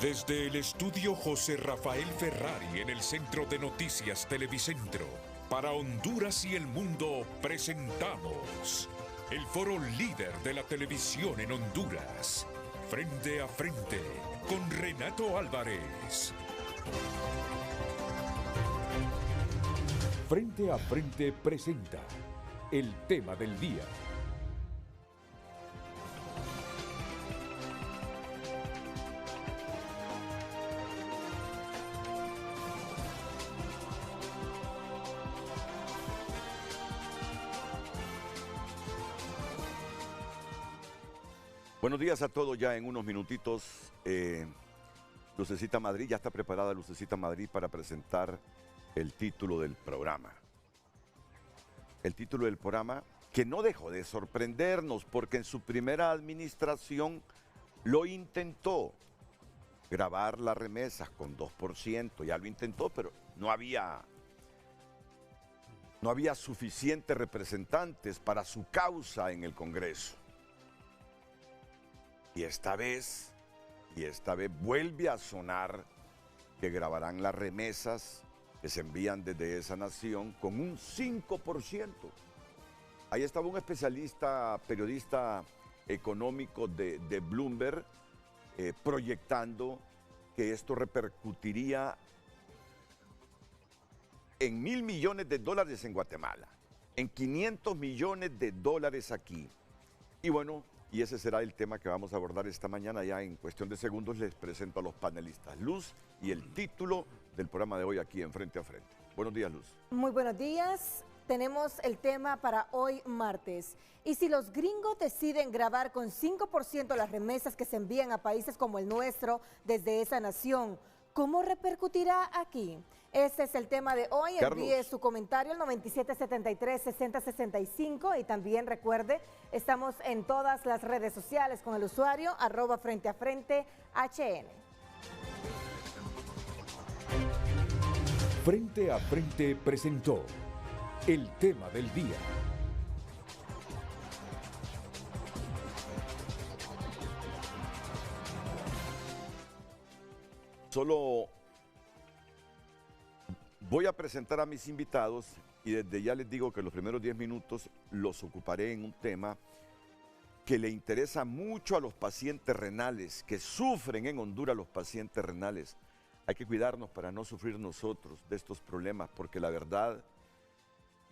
Desde el estudio José Rafael Ferrari en el Centro de Noticias Televicentro, para Honduras y el mundo presentamos el foro líder de la televisión en Honduras. Frente a frente con Renato Álvarez. Frente a frente presenta el tema del día. Buenos días a todos, ya en unos minutitos. Lucecita Madrid, ya está preparada Lucecita Madrid para presentar el título del programa. El título del programa que no dejó de sorprendernos porque en su primera administración lo intentó. Grabar las remesas con 2%, ya lo intentó, pero no había suficientes representantes para su causa en el Congreso. Y esta vez vuelve a sonar que grabarán las remesas que se envían desde esa nación con un 5%. Ahí estaba un especialista, periodista económico de Bloomberg, proyectando que esto repercutiría en $1.000 millones en Guatemala, en $500 millones aquí. Y bueno, y ese será el tema que vamos a abordar esta mañana. Ya en cuestión de segundos les presento a los panelistas. Luz y el título del programa de hoy aquí en Frente a Frente. Buenos días, Luz. Muy buenos días. Tenemos el tema para hoy martes. Y si los gringos deciden grabar con 5% las remesas que se envían a países como el nuestro desde esa nación, ¿cómo repercutirá aquí? Ese es el tema de hoy. Envíe su comentario al 9773-6065 y también recuerde, estamos en todas las redes sociales con el usuario @frenteafrentehn. Frente a Frente presentó el tema del día. Solo voy a presentar a mis invitados y desde ya les digo que los primeros 10 minutos los ocuparé en un tema que le interesa mucho a los pacientes renales, que sufren en Honduras los pacientes renales. Hay que cuidarnos para no sufrir nosotros de estos problemas, porque la verdad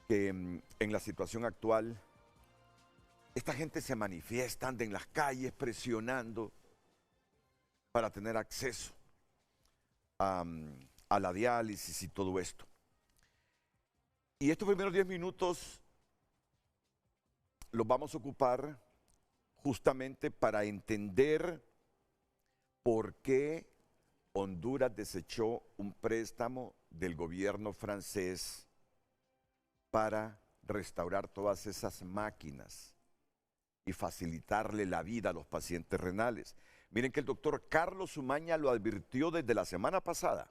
que en la situación actual, esta gente se manifiesta, anda en las calles presionando para tener acceso a la diálisis y todo esto. Y estos primeros 10 minutos los vamos a ocupar justamente para entender por qué Honduras desechó un préstamo del gobierno francés para restaurar todas esas máquinas y facilitarle la vida a los pacientes renales. Miren que el doctor Carlos Umaña lo advirtió desde la semana pasada.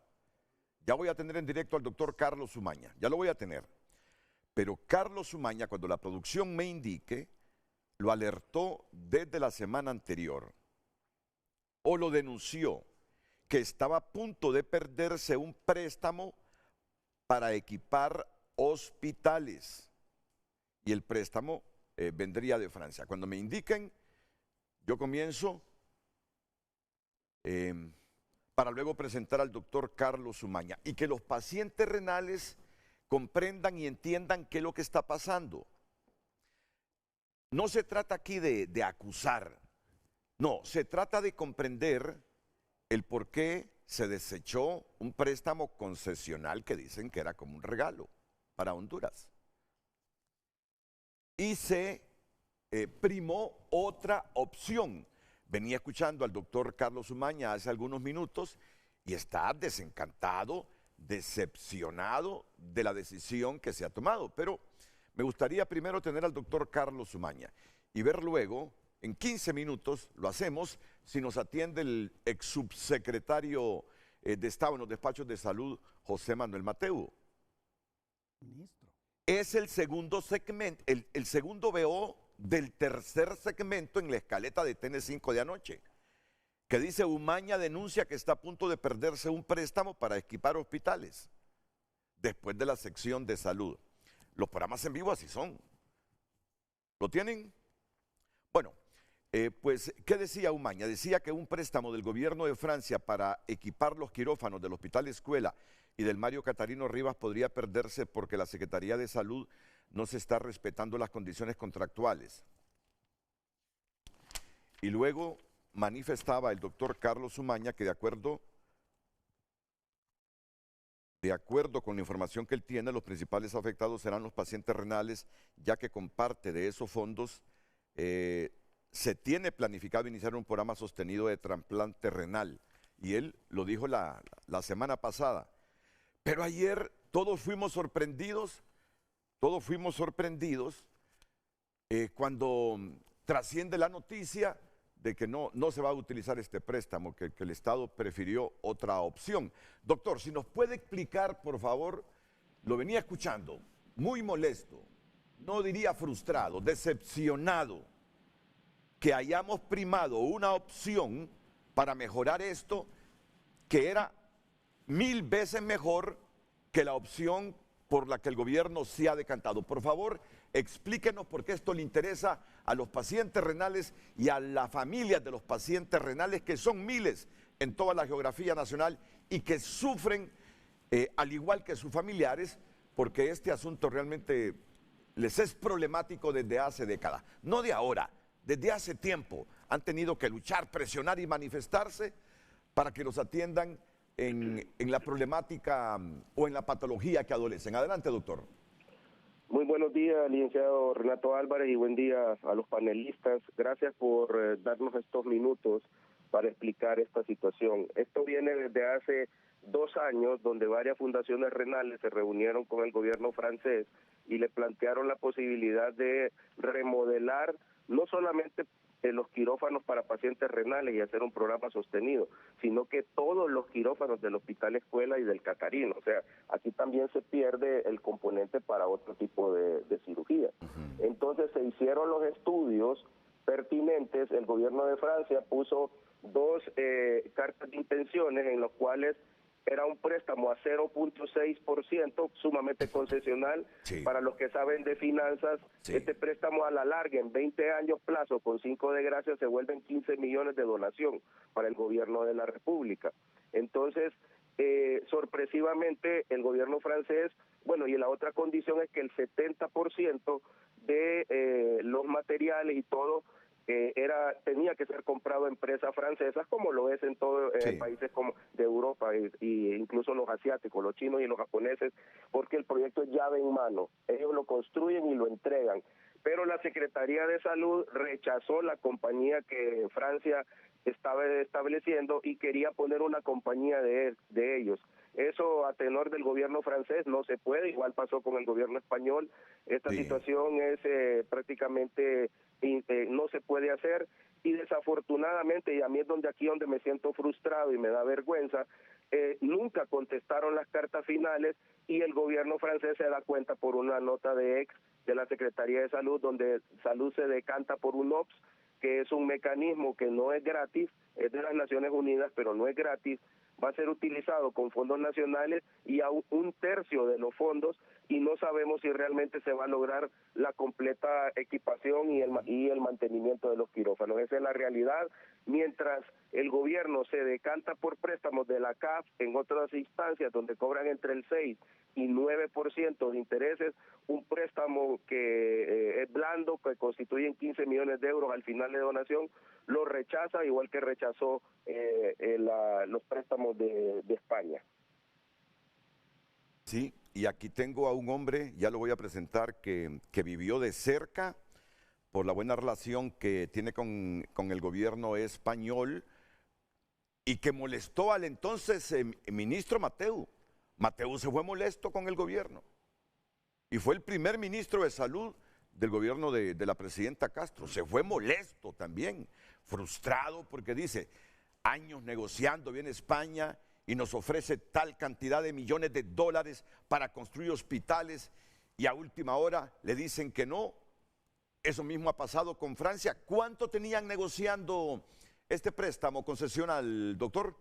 Ya voy a tener en directo al doctor Carlos Umaña, ya lo voy a tener. Pero Carlos Umaña, cuando la producción me indique, lo alertó desde la semana anterior o lo denunció que estaba a punto de perderse un préstamo para equipar hospitales. Y el préstamo vendría de Francia. Cuando me indiquen, yo comienzo para luego presentar al doctor Carlos Umaña y que los pacientes renales comprendan y entiendan qué es lo que está pasando. No se trata aquí de acusar, no, se trata de comprender el por qué se desechó un préstamo concesional que dicen que era como un regalo para Honduras. Y se primó otra opción. Venía escuchando al doctor Carlos Umaña hace algunos minutos y está desencantado, decepcionado de la decisión que se ha tomado. Pero me gustaría primero tener al doctor Carlos Umaña y ver luego, en 15 minutos, lo hacemos, si nos atiende el ex subsecretario de Estado en los despachos de salud, José Manuel Mateu. Ministro. Es el segundo segmento, el segundo VO del tercer segmento en la escaleta de TN5 de anoche. que dice Umaña denuncia que está a punto de perderse un préstamo para equipar hospitales después de la sección de salud. Los programas en vivo así son. ¿Lo tienen? Bueno, pues, ¿qué decía Umaña? Decía que un préstamo del gobierno de Francia para equipar los quirófanos del Hospital Escuela y del Mario Catarino Rivas podría perderse porque la Secretaría de Salud no se está respetando las condiciones contractuales. Y luego manifestaba el doctor Carlos Umaña que de acuerdo con la información que él tiene, los principales afectados serán los pacientes renales, ya que con parte de esos fondos se tiene planificado iniciar un programa sostenido de trasplante renal. Y él lo dijo la semana pasada. Pero ayer todos fuimos sorprendidos cuando trasciende la noticia de que no se va a utilizar este préstamo, que el Estado prefirió otra opción. Doctor, si nos puede explicar, por favor, lo venía escuchando, muy molesto, no diría frustrado, decepcionado, que hayamos primado una opción para mejorar esto que era 1000 veces mejor que la opción por la que el gobierno se ha decantado. Por favor, explíquenos por qué esto le interesa a los pacientes renales y a las familias de los pacientes renales, que son miles en toda la geografía nacional y que sufren, al igual que sus familiares, porque este asunto realmente les es problemático desde hace décadas. No de ahora, desde hace tiempo han tenido que luchar, presionar y manifestarse para que los atiendan en la problemática o en la patología que adolecen. Adelante, doctor. Muy buenos días, licenciado Renato Álvarez, y buen día a los panelistas. Gracias por darnos estos minutos para explicar esta situación. Esto viene desde hace 2 años, donde varias fundaciones renales se reunieron con el gobierno francés y le plantearon la posibilidad de remodelar no solamente los quirófanos para pacientes renales y hacer un programa sostenido, sino que todos los quirófanos del Hospital Escuela y del Catarino. O sea, aquí también se pierde el componente para otro tipo de cirugía. Entonces se hicieron los estudios pertinentes, el gobierno de Francia puso 2 cartas de intenciones en las cuales era un préstamo a 0.6%, sumamente concesional. Sí. Para los que saben de finanzas, Sí. Este préstamo a la larga, en 20 años plazo, con 5 de gracia, se vuelven 15 millones de donación para el gobierno de la República. Entonces, sorpresivamente, el gobierno francés, bueno, y la otra condición es que el 70% de los materiales y todo tenía que ser comprado a empresas francesas, como lo es en todos Sí. países como de Europa y incluso los asiáticos, los chinos y los japoneses, porque el proyecto es llave en mano. Ellos lo construyen y lo entregan. Pero la Secretaría de Salud rechazó la compañía que Francia estaba estableciendo y quería poner una compañía de ellos. Eso, a tenor del gobierno francés, no se puede. Igual pasó con el gobierno español. Esta Sí. situación es prácticamente no se puede hacer, y desafortunadamente, y a mí es donde me siento frustrado y me da vergüenza, nunca contestaron las cartas finales, y el gobierno francés se da cuenta por una nota de la Secretaría de Salud, donde Salud se decanta por un OPS, que es un mecanismo que no es gratis, es de las Naciones Unidas, pero no es gratis, va a ser utilizado con fondos nacionales y a 1/3 de los fondos, y no sabemos si realmente se va a lograr la completa equipación y el mantenimiento de los quirófanos. Esa es la realidad. Mientras el gobierno se decanta por préstamos de la CAF en otras instancias donde cobran entre el 6 y 9% de intereses, un préstamo que es blando, que constituyen 15 millones de euros al final de donación, lo rechaza, igual que rechazó los préstamos de España. Sí, y aquí tengo a un hombre, ya lo voy a presentar, que vivió de cerca por la buena relación que tiene con el gobierno español y que molestó al entonces ministro Mateu. Mateu se fue molesto con el gobierno y fue el primer ministro de salud del gobierno de la presidenta Castro. Se fue molesto también, frustrado, porque dice, años negociando, viene España y nos ofrece tal cantidad de millones de dólares para construir hospitales y a última hora le dicen que no. Eso mismo ha pasado con Francia. ¿Cuánto tenían negociando este préstamo concesional, doctor?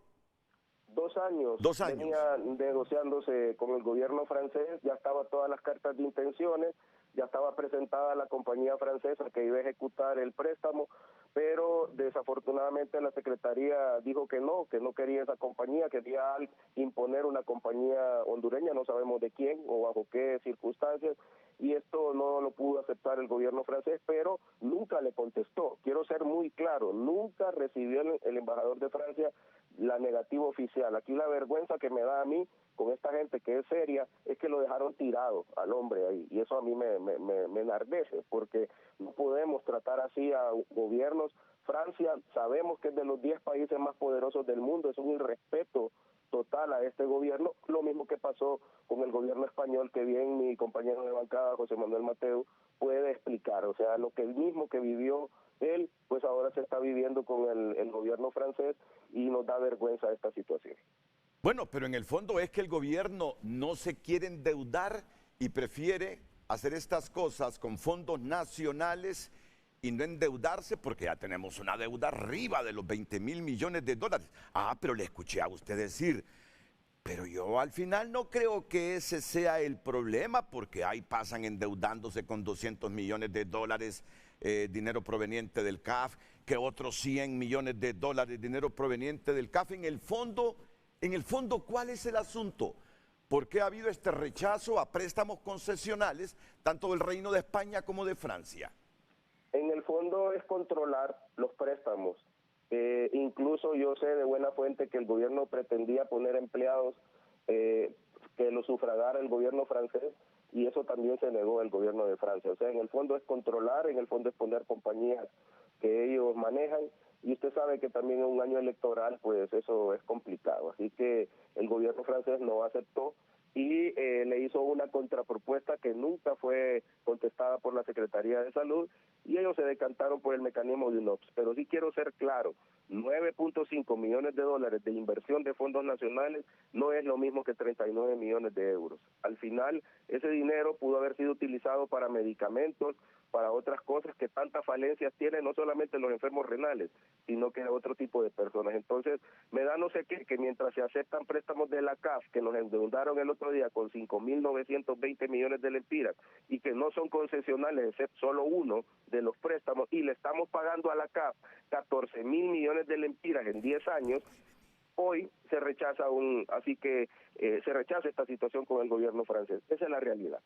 2 años. 2 años. Venía negociándose con el gobierno francés, ya estaban todas las cartas de intenciones, ya estaba presentada la compañía francesa que iba a ejecutar el préstamo, pero desafortunadamente la Secretaría dijo que no quería esa compañía, quería imponer una compañía hondureña, no sabemos de quién o bajo qué circunstancias, y esto no lo pudo aceptar el gobierno francés, pero nunca le contestó. Quiero ser muy claro, nunca recibió el embajador de Francia la negativa oficial. Aquí la vergüenza que me da a mí con esta gente que es seria es que lo dejaron tirado al hombre ahí, y eso a mí me enardece, porque no podemos tratar así a gobiernos. Francia sabemos que es de los 10 países más poderosos del mundo, es un irrespeto total a este gobierno, lo mismo que pasó con el gobierno español, que bien mi compañero de bancada, José Manuel Mateu, puede explicar. O sea, lo que el mismo que vivió él, pues ahora se está viviendo con el gobierno francés, y nos da vergüenza esta situación. Bueno, pero en el fondo es que el gobierno no se quiere endeudar y prefiere hacer estas cosas con fondos nacionales y no endeudarse, porque ya tenemos una deuda arriba de los 20.000 millones de dólares. Ah, pero le escuché a usted decir, pero yo al final no creo que ese sea el problema, porque ahí pasan endeudándose con 200 millones de dólares, dinero proveniente del CAF, que otros 100 millones de dólares, dinero proveniente del CAF. En el fondo, ¿cuál es el asunto? ¿Por qué ha habido este rechazo a préstamos concesionales, tanto del Reino de España como de Francia? En el fondo es controlar los préstamos. Incluso yo sé de buena fuente que el gobierno pretendía poner empleados que lo sufragara el gobierno francés, y eso también se negó el gobierno de Francia. O sea, en el fondo es controlar, en el fondo es poner compañías que ellos manejan, y usted sabe que también en un año electoral pues eso es complicado. Así que el gobierno francés no aceptó, y le hizo una contrapropuesta que nunca fue contestada por la Secretaría de Salud, y ellos se decantaron por el mecanismo de UNOPS. Pero sí quiero ser claro, 9.5 millones de dólares de inversión de fondos nacionales no es lo mismo que 39 millones de euros. Al final, ese dinero pudo haber sido utilizado para medicamentos, para otras cosas que tantas falencias tienen, no solamente los enfermos renales, sino que otro tipo de personas. Entonces, me da no sé qué, que mientras se aceptan préstamos de la CAF, que nos endeudaron el otro día con 5.920 millones de lempiras, y que no son concesionales, excepto solo uno de los préstamos, y le estamos pagando a la CAF 14.000 millones de lempiras en 10 años, hoy se rechaza se rechaza esta situación con el gobierno francés. Esa es la realidad.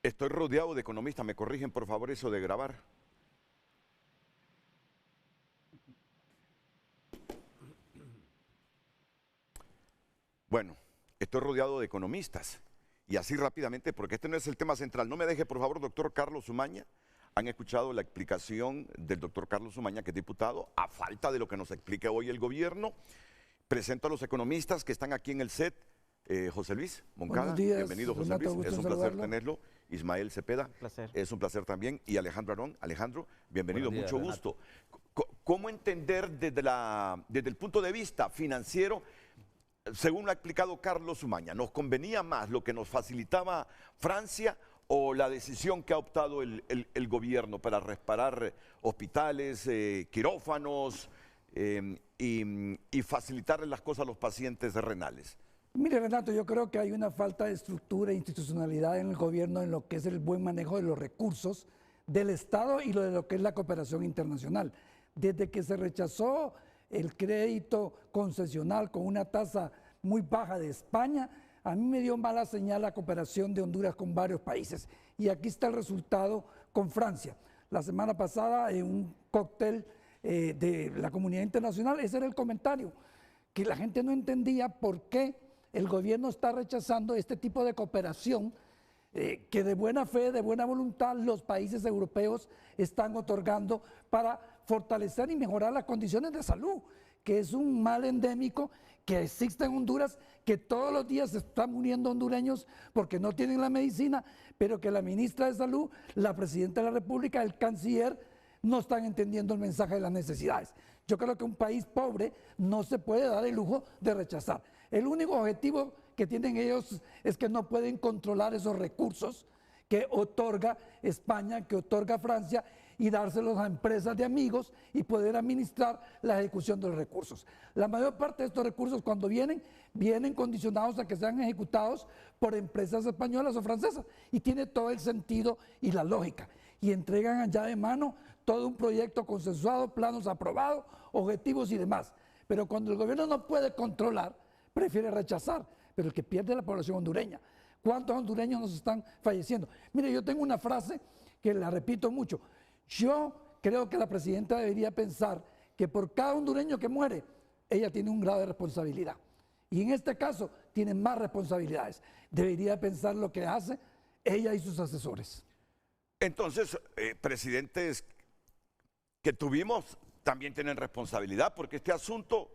Estoy rodeado de economistas, ¿me corrigen por favor eso de grabar? Bueno, estoy rodeado de economistas, y así rápidamente, porque este no es el tema central. No me deje, por favor, doctor Carlos Umaña. Han escuchado la explicación del doctor Carlos Umaña, que es diputado, a falta de lo que nos explique hoy el gobierno. Presento a los economistas que están aquí en el set. José Luis Moncada, bienvenido, José Luis, es un placer tenerlo. Ismael Cepeda, es un placer también. Y Alejandro Arón, Alejandro, bienvenido, mucho gusto. ¿Cómo entender desde el punto de vista financiero, según lo ha explicado Carlos Umaña, nos convenía más lo que nos facilitaba Francia o la decisión que ha optado el gobierno para reparar hospitales, quirófanos y facilitarle las cosas a los pacientes renales? Mire, Renato, yo creo que hay una falta de estructura e institucionalidad en el gobierno en lo que es el buen manejo de los recursos del Estado y de lo que es la cooperación internacional. Desde que se rechazó el crédito concesional con una tasa muy baja de España, a mí me dio mala señal la cooperación de Honduras con varios países. Y aquí está el resultado con Francia. La semana pasada, en un cóctel de la comunidad internacional, ese era el comentario, que la gente no entendía por qué el gobierno está rechazando este tipo de cooperación que de buena fe, de buena voluntad, los países europeos están otorgando para fortalecer y mejorar las condiciones de salud, que es un mal endémico que existe en Honduras, que todos los días se están muriendo hondureños porque no tienen la medicina, pero que la ministra de Salud, la presidenta de la República, el canciller, no están entendiendo el mensaje de las necesidades. Yo creo que un país pobre no se puede dar el lujo de rechazar. El único objetivo que tienen ellos es que no pueden controlar esos recursos que otorga España, que otorga Francia, y dárselos a empresas de amigos y poder administrar la ejecución de los recursos. La mayor parte de estos recursos cuando vienen condicionados a que sean ejecutados por empresas españolas o francesas y tiene todo el sentido y la lógica. Y entregan allá de mano todo un proyecto consensuado, planos aprobados, objetivos y demás. Pero cuando el gobierno no puede controlar, prefiere rechazar, pero el que pierde es la población hondureña. ¿Cuántos hondureños nos están falleciendo? Mire, yo tengo una frase que la repito mucho. Yo creo que la presidenta debería pensar que por cada hondureño que muere, ella tiene un grado de responsabilidad. Y en este caso, tiene más responsabilidades. Debería pensar lo que hace ella y sus asesores. Entonces, presidentes que tuvimos también tienen responsabilidad, porque este asunto...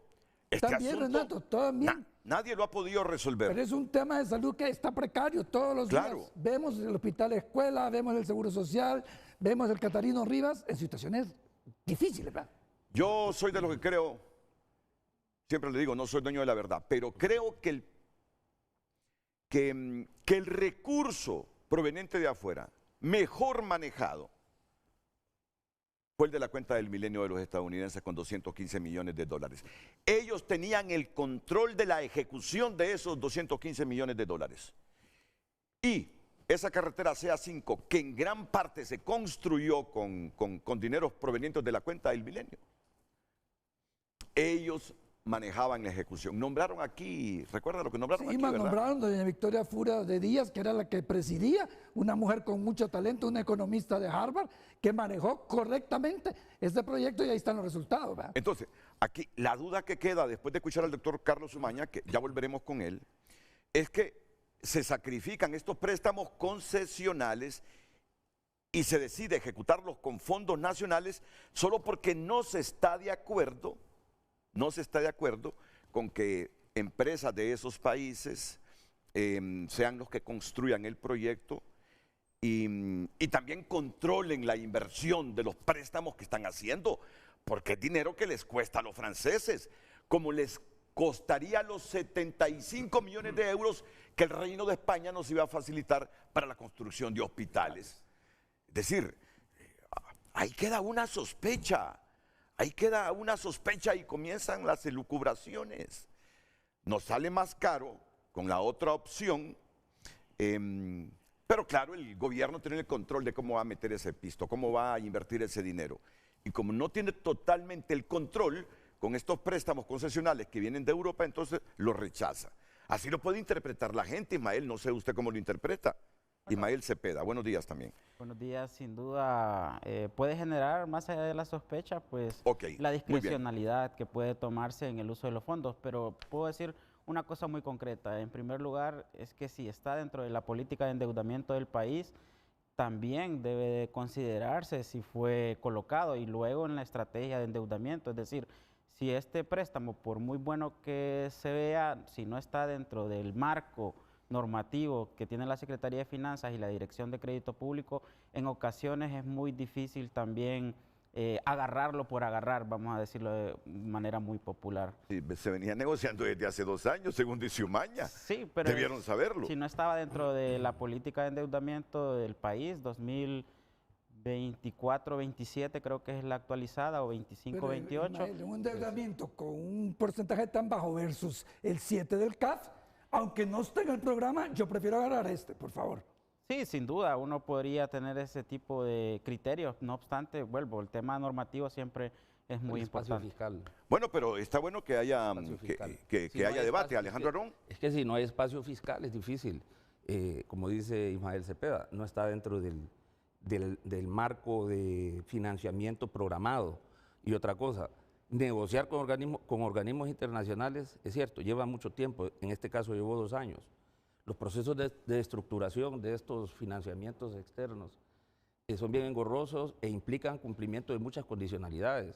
También, Renato, también. Nadie lo ha podido resolver. Pero es un tema de salud que está precario todos los días. Vemos el hospital escuela, vemos el Seguro Social, vemos el Catarino Rivas en situaciones difíciles, ¿verdad? Yo soy de los que creo, siempre le digo, no soy dueño de la verdad, pero creo que el recurso proveniente de afuera, mejor manejado, fue el de la cuenta del milenio de los estadounidenses con 215 millones de dólares. Ellos tenían el control de la ejecución de esos 215 millones de dólares. Y esa carretera CA5, que en gran parte se construyó con dineros provenientes de la cuenta del milenio, ellos manejaban la ejecución. Nombraron aquí, ¿recuerda lo que nombraron aquí, verdad? Nombraron a doña Victoria Fura de Díaz, que era la que presidía, una mujer con mucho talento, una economista de Harvard, que manejó correctamente este proyecto y ahí están los resultados, ¿verdad? Entonces, aquí la duda que queda después de escuchar al doctor Carlos Umaña, que ya volveremos con él, es que se sacrifican estos préstamos concesionales y se decide ejecutarlos con fondos nacionales solo porque no se está de acuerdo con que empresas de esos países sean los que construyan el proyecto y también controlen la inversión de los préstamos que están haciendo, porque es dinero que les cuesta a los franceses, como les costaría los 75 millones de euros que el Reino de España nos iba a facilitar para la construcción de hospitales. Es decir, ahí queda una sospecha. Y comienzan las elucubraciones. Nos sale más caro con la otra opción, pero claro, el gobierno tiene el control de cómo va a meter ese pisto, cómo va a invertir ese dinero. Y como no tiene totalmente el control con estos préstamos concesionales que vienen de Europa, entonces lo rechaza. Así lo puede interpretar la gente, Ismael, no sé usted cómo lo interpreta. Ismael Cepeda, buenos días también. Buenos días, sin duda puede generar, más allá de la sospecha, pues la discrecionalidad que puede tomarse en el uso de los fondos, pero puedo decir una cosa muy concreta. En primer lugar, es que si está dentro de la política de endeudamiento del país, también debe de considerarse si fue colocado y luego en la estrategia de endeudamiento, es decir, si este préstamo, por muy bueno que se vea, si no está dentro del marco normativo que tiene la Secretaría de Finanzas y la Dirección de Crédito Público, en ocasiones es muy difícil también agarrarlo por agarrar, vamos a decirlo de manera muy popular. Sí, se venía negociando desde hace 2 años, según dice Umaña. Sí, pero debieron saberlo. Si no estaba dentro de la política de endeudamiento del país, 2024-27 creo que es la actualizada, o 25-28. Un endeudamiento con un porcentaje tan bajo versus el 7 del CAF, aunque no esté en el programa, yo prefiero agarrar por favor. Sí, sin duda, uno podría tener ese tipo de criterios. No obstante, vuelvo, el tema normativo siempre es muy importante. Fiscal. Bueno, pero está bueno que haya, que haya debate, Alejandro Arón. Es que si no hay espacio fiscal es difícil. Como dice Ismael Cepeda, no está dentro del marco de financiamiento programado. Y otra cosa, negociar con organismos internacionales, es cierto, lleva mucho tiempo, en este caso llevó 2 años. Los procesos de estructuración de estos financiamientos externos son bien engorrosos e implican cumplimiento de muchas condicionalidades.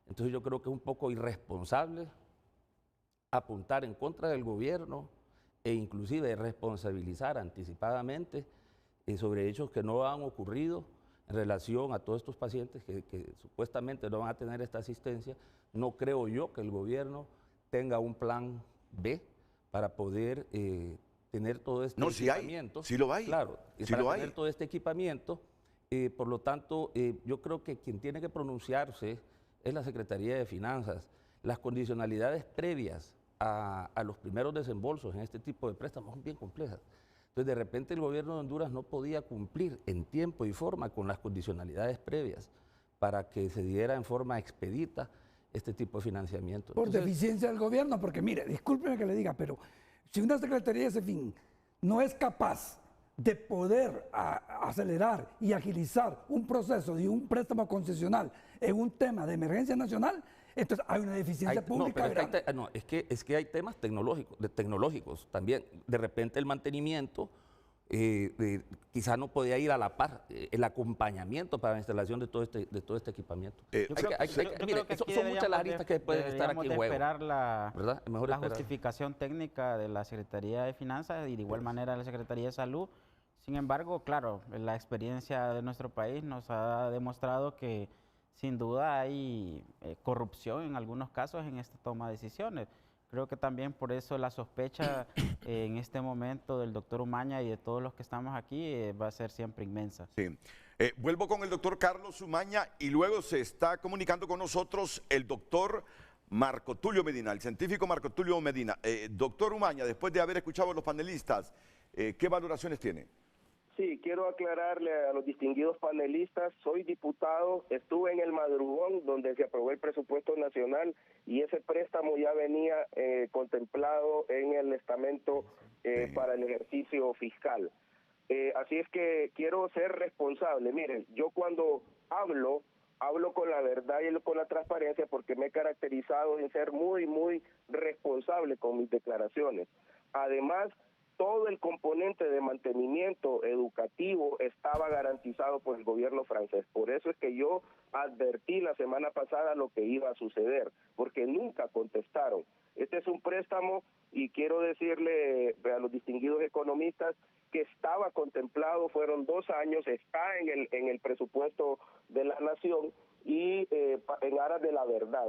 Entonces yo creo que es un poco irresponsable apuntar en contra del gobierno e inclusive responsabilizar anticipadamente sobre hechos que no han ocurrido en relación a todos estos pacientes que supuestamente no van a tener esta asistencia. No creo yo que el gobierno tenga un plan B para poder tener todo este equipamiento. Sí lo hay. Claro, sí para lo tener hay. todo este equipamiento Por lo tanto, yo creo que quien tiene que pronunciarse es la Secretaría de Finanzas. Las condicionalidades previas a los primeros desembolsos en este tipo de préstamos son bien complejas. Entonces, de repente el gobierno de Honduras no podía cumplir en tiempo y forma con las condicionalidades previas para que se diera en forma expedita este tipo de financiamiento. Por deficiencia del gobierno, porque mire, discúlpeme que le diga, pero si una Secretaría de ese fin no es capaz de poder acelerar y agilizar un proceso de un préstamo concesional en un tema de emergencia nacional, entonces hay una deficiencia pública. Es que hay temas tecnológicos también. De repente el mantenimiento quizá no podía ir a la par, el acompañamiento para la instalación de todo este equipamiento. Son muchas las aristas que pueden estar aquí en juego. Esperar la justificación técnica de la Secretaría de Finanzas y de igual manera de la Secretaría de Salud. Sin embargo, claro, la experiencia de nuestro país nos ha demostrado que sin duda hay corrupción en algunos casos en esta toma de decisiones. Creo que también por eso la sospecha en este momento del doctor Umaña y de todos los que estamos aquí va a ser siempre inmensa. Sí. Vuelvo con el doctor Carlos Umaña y luego se está comunicando con nosotros el doctor Marco Tulio Medina, el científico Marco Tulio Medina. Doctor Umaña, después de haber escuchado a los panelistas, ¿qué valoraciones tiene? Sí, quiero aclararle a los distinguidos panelistas, soy diputado, estuve en el madrugón donde se aprobó el presupuesto nacional y ese préstamo ya venía contemplado en el estamento para el ejercicio fiscal. Así es que quiero ser responsable. Miren, yo cuando hablo con la verdad y con la transparencia porque me he caracterizado en ser muy, muy responsable con mis declaraciones. Además, todo el componente de mantenimiento educativo estaba garantizado por el gobierno francés. Por eso es que yo advertí la semana pasada lo que iba a suceder, porque nunca contestaron. Este es un préstamo y quiero decirle a los distinguidos economistas que estaba contemplado, fueron 2 años, está en el presupuesto de la nación y en aras de la verdad.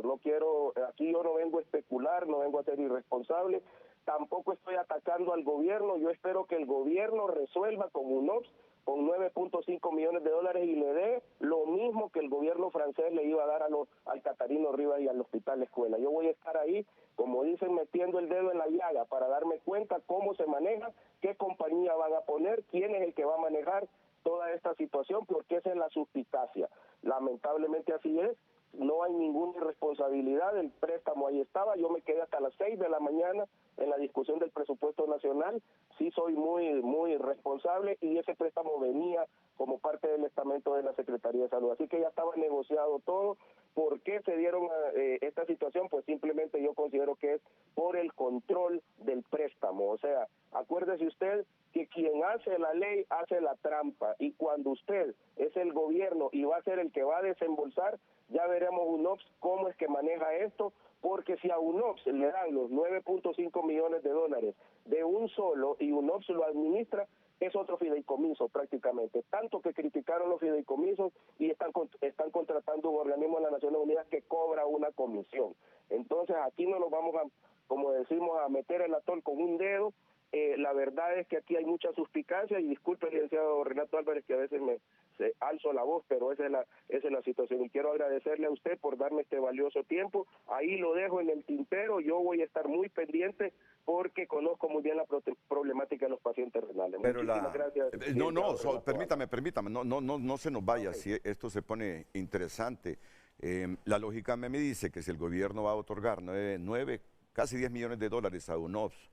Aquí yo no vengo a especular, no vengo a ser irresponsable. Tampoco estoy atacando al gobierno, yo espero que el gobierno resuelva con UNOPS, con 9.5 millones de dólares y le dé lo mismo que el gobierno francés le iba a dar al Catarino Rivas y al Hospital Escuela. Yo voy a estar ahí, como dicen, metiendo el dedo en la llaga para darme cuenta cómo se maneja, qué compañía van a poner, quién es el que va a manejar toda esta situación, porque esa es la suspicacia. Lamentablemente así es. No hay ninguna irresponsabilidad, el préstamo ahí estaba, yo me quedé hasta las 6 de la mañana en la discusión del presupuesto nacional, sí soy muy, muy responsable y ese préstamo venía como parte del estamento de la Secretaría de Salud, así que ya estaba negociado todo. ¿Por qué se dieron esta situación? Pues simplemente yo considero que es por el control del préstamo, o sea, acuérdese usted que quien hace la ley hace la trampa y cuando usted es el gobierno y va a ser el que va a desembolsar, ya veremos UNOPS cómo es que maneja esto, porque si a UNOPS le dan los 9.5 millones de dólares de un solo y UNOPS lo administra, es otro fideicomiso prácticamente, tanto que criticaron los fideicomisos y están contratando un organismo de las Naciones Unidas que cobra una comisión. Entonces aquí no nos vamos a, como decimos, a meter el atol con un dedo. La verdad es que aquí hay mucha suspicacia y disculpe, licenciado Renato Álvarez, que a veces alzo la voz, pero esa es la situación y quiero agradecerle a usted por darme este valioso tiempo. Ahí lo dejo en el tintero, yo voy a estar muy pendiente porque conozco muy bien la problemática de los pacientes renales. Pero muchísimas gracias. Permítame, no se nos vaya, okay. Si esto se pone interesante. La lógica me dice que si el gobierno va a otorgar 9, casi 10 millones de dólares a UNOPS,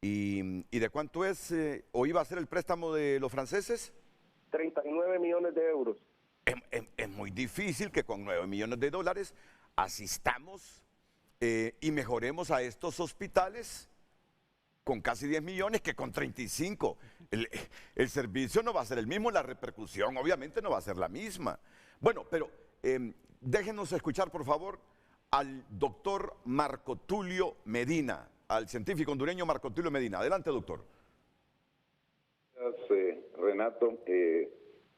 ¿y de cuánto es o iba a ser el préstamo de los franceses? 39 millones de euros. Es muy difícil que con 9 millones de dólares asistamos y mejoremos a estos hospitales con casi 10 millones que con 35. El servicio no va a ser el mismo, la repercusión obviamente no va a ser la misma. Bueno, pero déjenos escuchar por favor al doctor Marco Tulio Medina, al científico hondureño Marco Tulio Medina. Adelante, doctor. Gracias, Renato.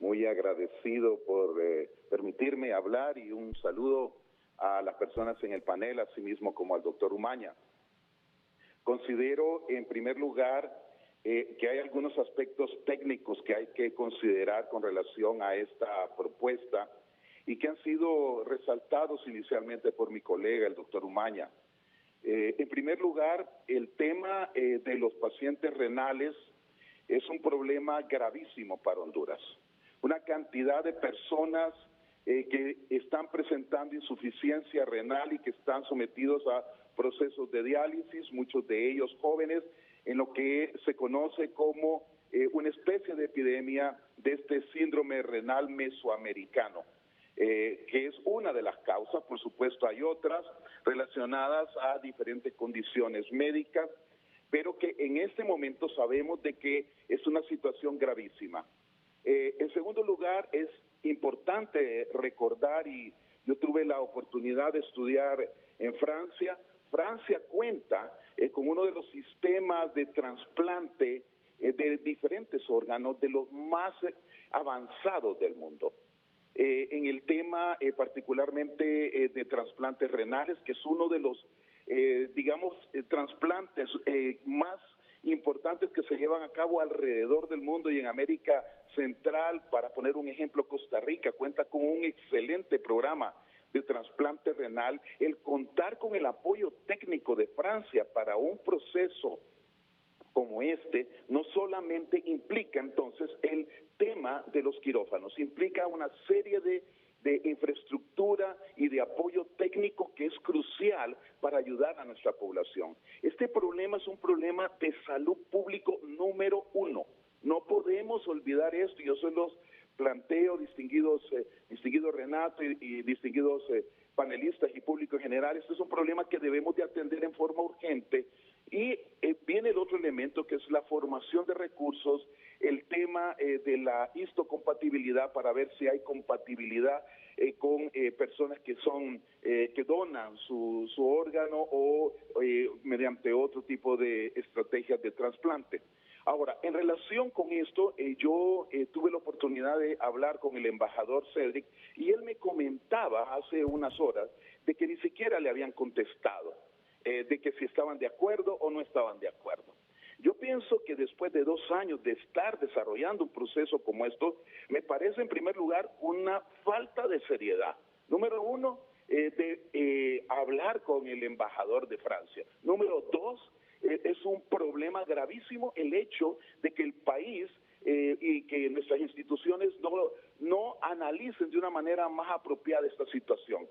Muy agradecido por permitirme hablar y un saludo a las personas en el panel, así mismo como al doctor Umaña. Considero, en primer lugar, que hay algunos aspectos técnicos que hay que considerar con relación a esta propuesta y que han sido resaltados inicialmente por mi colega, el doctor Umaña. En primer lugar, el tema de los pacientes renales es un problema gravísimo para Honduras. Una cantidad de personas que están presentando insuficiencia renal y que están sometidos a procesos de diálisis, muchos de ellos jóvenes, en lo que se conoce como una especie de epidemia de este síndrome renal mesoamericano, que es una de las causas. Por supuesto hay otras relacionadas a diferentes condiciones médicas, pero que en este momento sabemos de que es una situación gravísima. En segundo lugar, es importante recordar, y yo tuve la oportunidad de estudiar en Francia. Francia cuenta con uno de los sistemas de trasplante de diferentes órganos de los más avanzados del mundo. En el tema particularmente de trasplantes renales, que es uno de los, trasplantes más importantes que se llevan a cabo alrededor del mundo y en América Central. Para poner un ejemplo, Costa Rica cuenta con un excelente programa de trasplante renal. El contar con el apoyo técnico de Francia para un proceso como este no solamente implica entonces el tema de los quirófanos, implica una serie de infraestructura y de apoyo técnico que es crucial para ayudar a nuestra población. Este problema es un problema de salud público número uno. No podemos olvidar esto. Yo se los planteo, distinguido Renato y distinguidos panelistas y público en general. Este es un problema que debemos de atender en forma urgente. Y viene el otro elemento, que es la formación de recursos, el tema de la histocompatibilidad, para ver si hay compatibilidad con personas que donan su órgano o mediante otro tipo de estrategias de trasplante. Ahora, en relación con esto, yo tuve la oportunidad de hablar con el embajador Cedric, y él me comentaba hace unas horas de que ni siquiera le habían contestado, de que si estaban de acuerdo o no estaban de acuerdo. Yo pienso que después de 2 años de estar desarrollando un proceso como esto, me parece en primer lugar una falta de seriedad. Número uno, de hablar con el embajador de Francia. Número 2, es un problema gravísimo el hecho de que el país y que nuestras instituciones no analicen de una manera más apropiada esta situación.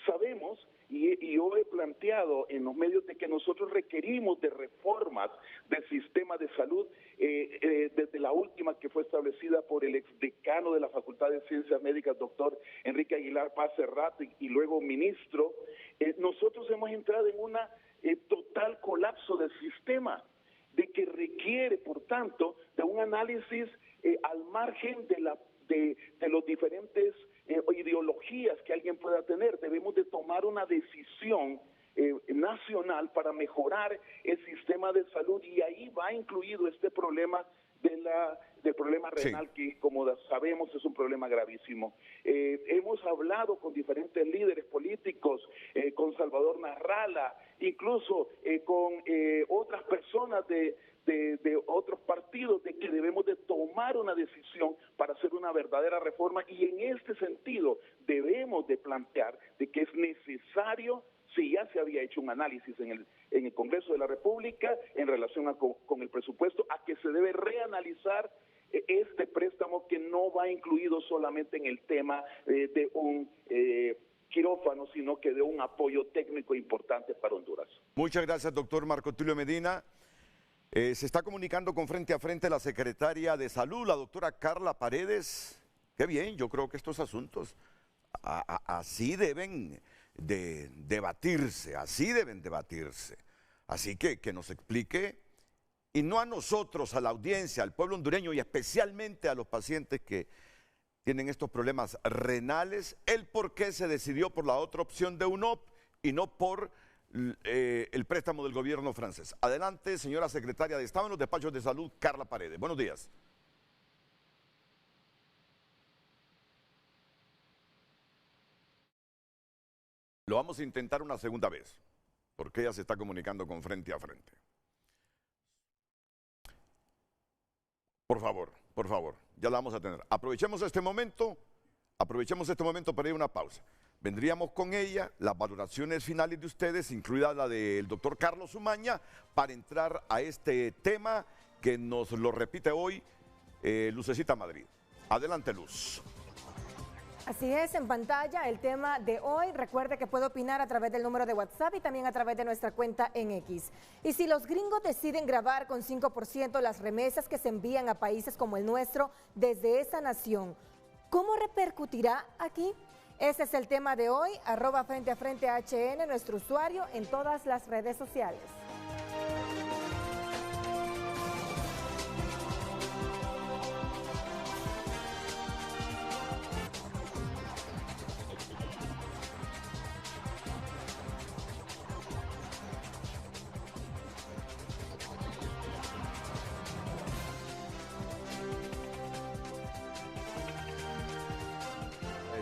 Sabemos, y yo he planteado en los medios, de que nosotros requerimos de reformas del sistema de salud, desde la última que fue establecida por el exdecano de la Facultad de Ciencias Médicas, doctor Enrique Aguilar Paz Cerrato, y luego ministro. Nosotros hemos entrado en una total colapso del sistema, de que requiere, por tanto, de un análisis al margen de los diferentes ideologías que alguien pueda tener. Debemos de tomar una decisión nacional para mejorar el sistema de salud, y ahí va incluido este problema del problema renal, sí, que como sabemos es un problema gravísimo. Hemos hablado con diferentes líderes políticos, con Salvador Narrala, incluso con otras personas de otros partidos, de que debemos de tomar una decisión para hacer una verdadera reforma, y en este sentido debemos de plantear de que es necesario, si ya se había hecho un análisis en el Congreso de la República en relación con el presupuesto, a que se debe reanalizar este préstamo, que no va incluido solamente en el tema de un quirófano, sino que de un apoyo técnico importante para Honduras. Muchas gracias, doctor Marco Tulio Medina. Se está comunicando con Frente a Frente la secretaria de Salud, la doctora Carla Paredes. Qué bien, yo creo que estos asuntos así deben de debatirse, así deben debatirse. Así que nos explique, y no a nosotros, a la audiencia, al pueblo hondureño y especialmente a los pacientes que tienen estos problemas renales, el por qué se decidió por la otra opción de UNOP y no por el préstamo del gobierno francés. Adelante, señora secretaria de Estado en los despachos de salud, Carla Paredes. Buenos días. Lo vamos a intentar una segunda vez, porque ella se está comunicando con Frente a Frente. Por favor, ya la vamos a tener. Aprovechemos este momento para ir a una pausa. Vendríamos con ella, las valoraciones finales de ustedes, incluida la del doctor Carlos Umaña, para entrar a este tema que nos lo repite hoy Lucecita Madrid. Adelante, Luz. Así es, en pantalla el tema de hoy. Recuerde que puede opinar a través del número de WhatsApp y también a través de nuestra cuenta en X. Y si los gringos deciden grabar con 5% las remesas que se envían a países como el nuestro desde esa nación, ¿cómo repercutirá aquí? Ese es el tema de hoy. @Frente a Frente HN, nuestro usuario en todas las redes sociales.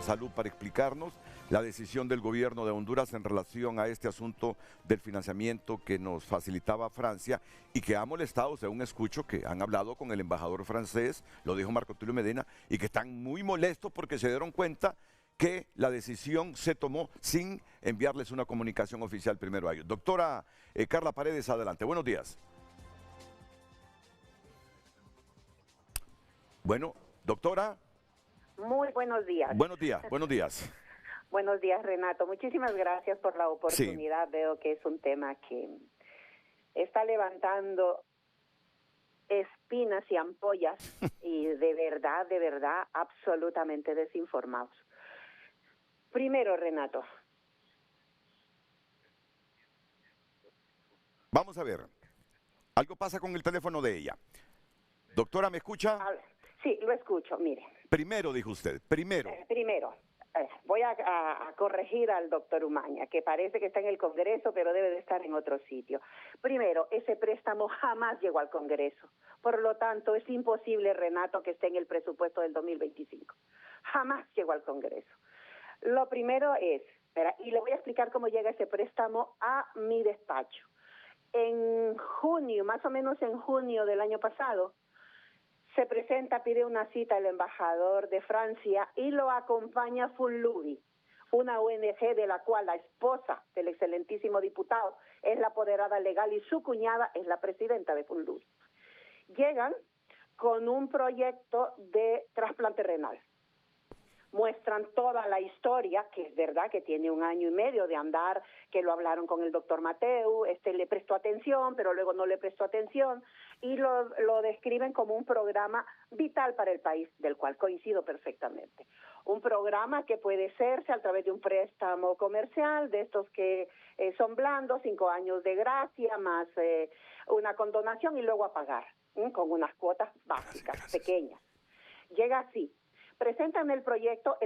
Salud para explicarnos la decisión del gobierno de Honduras en relación a este asunto del financiamiento que nos facilitaba Francia y que ha molestado, según escucho, que han hablado con el embajador francés, lo dijo Marco Tulio Medina, y que están muy molestos porque se dieron cuenta que la decisión se tomó sin enviarles una comunicación oficial primero a ellos. Doctora Carla Paredes, adelante. Buenos días. Bueno, doctora. Muy buenos días. Buenos días. Buenos días, Renato. Muchísimas gracias por la oportunidad. Sí. Veo que es un tema que está levantando espinas y ampollas y de verdad, absolutamente desinformados. Primero, Renato. Vamos a ver. Algo pasa con el teléfono de ella. Doctora, ¿me escucha? Sí, lo escucho, mire. Primero, dijo usted, primero. Voy a corregir al doctor Umaña, que parece que está en el Congreso, pero debe de estar en otro sitio. Primero, ese préstamo jamás llegó al Congreso. Por lo tanto, es imposible, Renato, que esté en el presupuesto del 2025. Jamás llegó al Congreso. Lo primero es, y le voy a explicar cómo llega ese préstamo a mi despacho. En junio, más o menos en junio del año pasado, se presenta, pide una cita el embajador de Francia y lo acompaña Funlubi, una ONG de la cual la esposa del excelentísimo diputado es la apoderada legal y su cuñada es la presidenta de Funlubi. Llegan con un proyecto de trasplante renal. Muestran toda la historia, que es verdad que tiene 1 año y medio de andar, que lo hablaron con el doctor Mateu, le prestó atención, pero luego no le prestó atención, y lo describen como un programa vital para el país, del cual coincido perfectamente. Un programa que puede hacerse a través de un préstamo comercial, de estos que son blandos, 5 años de gracia, más una condonación y luego a pagar, con unas cuotas básicas, pequeñas. Llega así. Presentan el proyecto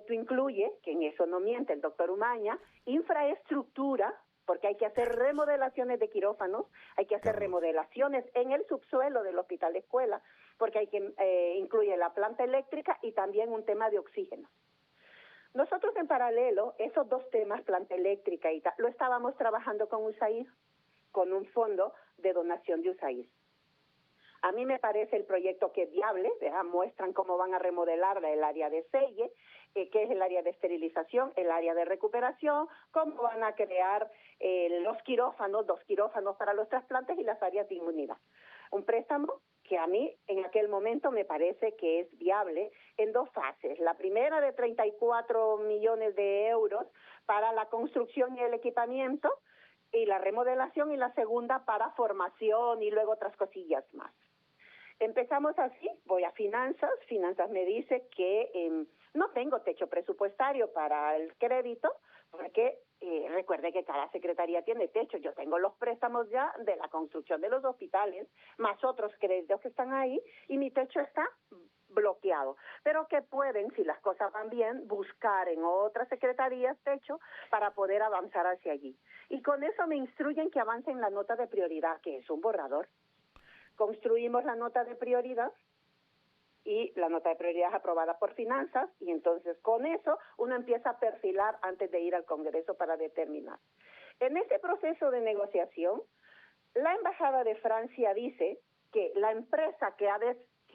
incluye, que en eso no miente el doctor Umaña, infraestructura, porque hay que hacer remodelaciones de quirófanos, hay que hacer remodelaciones en el subsuelo del hospital escuela, porque hay que incluye la planta eléctrica y también un tema de oxígeno. Nosotros en paralelo, esos 2 temas, planta eléctrica y tal, lo estábamos trabajando con USAID, con un fondo de donación de USAID. A mí me parece el proyecto que es viable, muestran cómo van a remodelar el área de selle, que es el área de esterilización, el área de recuperación, cómo van a crear los quirófanos, 2 quirófanos para los trasplantes y las áreas de inmunidad. Un préstamo que a mí en aquel momento me parece que es viable en 2 fases. La primera de 34 millones de euros para la construcción y el equipamiento y la remodelación, y la segunda para formación y luego otras cosillas más. Empezamos así, voy a finanzas me dice que no tengo techo presupuestario para el crédito, porque recuerde que cada secretaría tiene techo. Yo tengo los préstamos ya de la construcción de los hospitales, más otros créditos que están ahí, y mi techo está bloqueado, pero que pueden, si las cosas van bien, buscar en otras secretarías techo para poder avanzar hacia allí. Y con eso me instruyen que avance en la nota de prioridad, que es un borrador. Construimos la nota de prioridad y la nota de prioridad es aprobada por finanzas, y entonces con eso uno empieza a perfilar antes de ir al Congreso para determinar. En ese proceso de negociación, la Embajada de Francia dice que la empresa que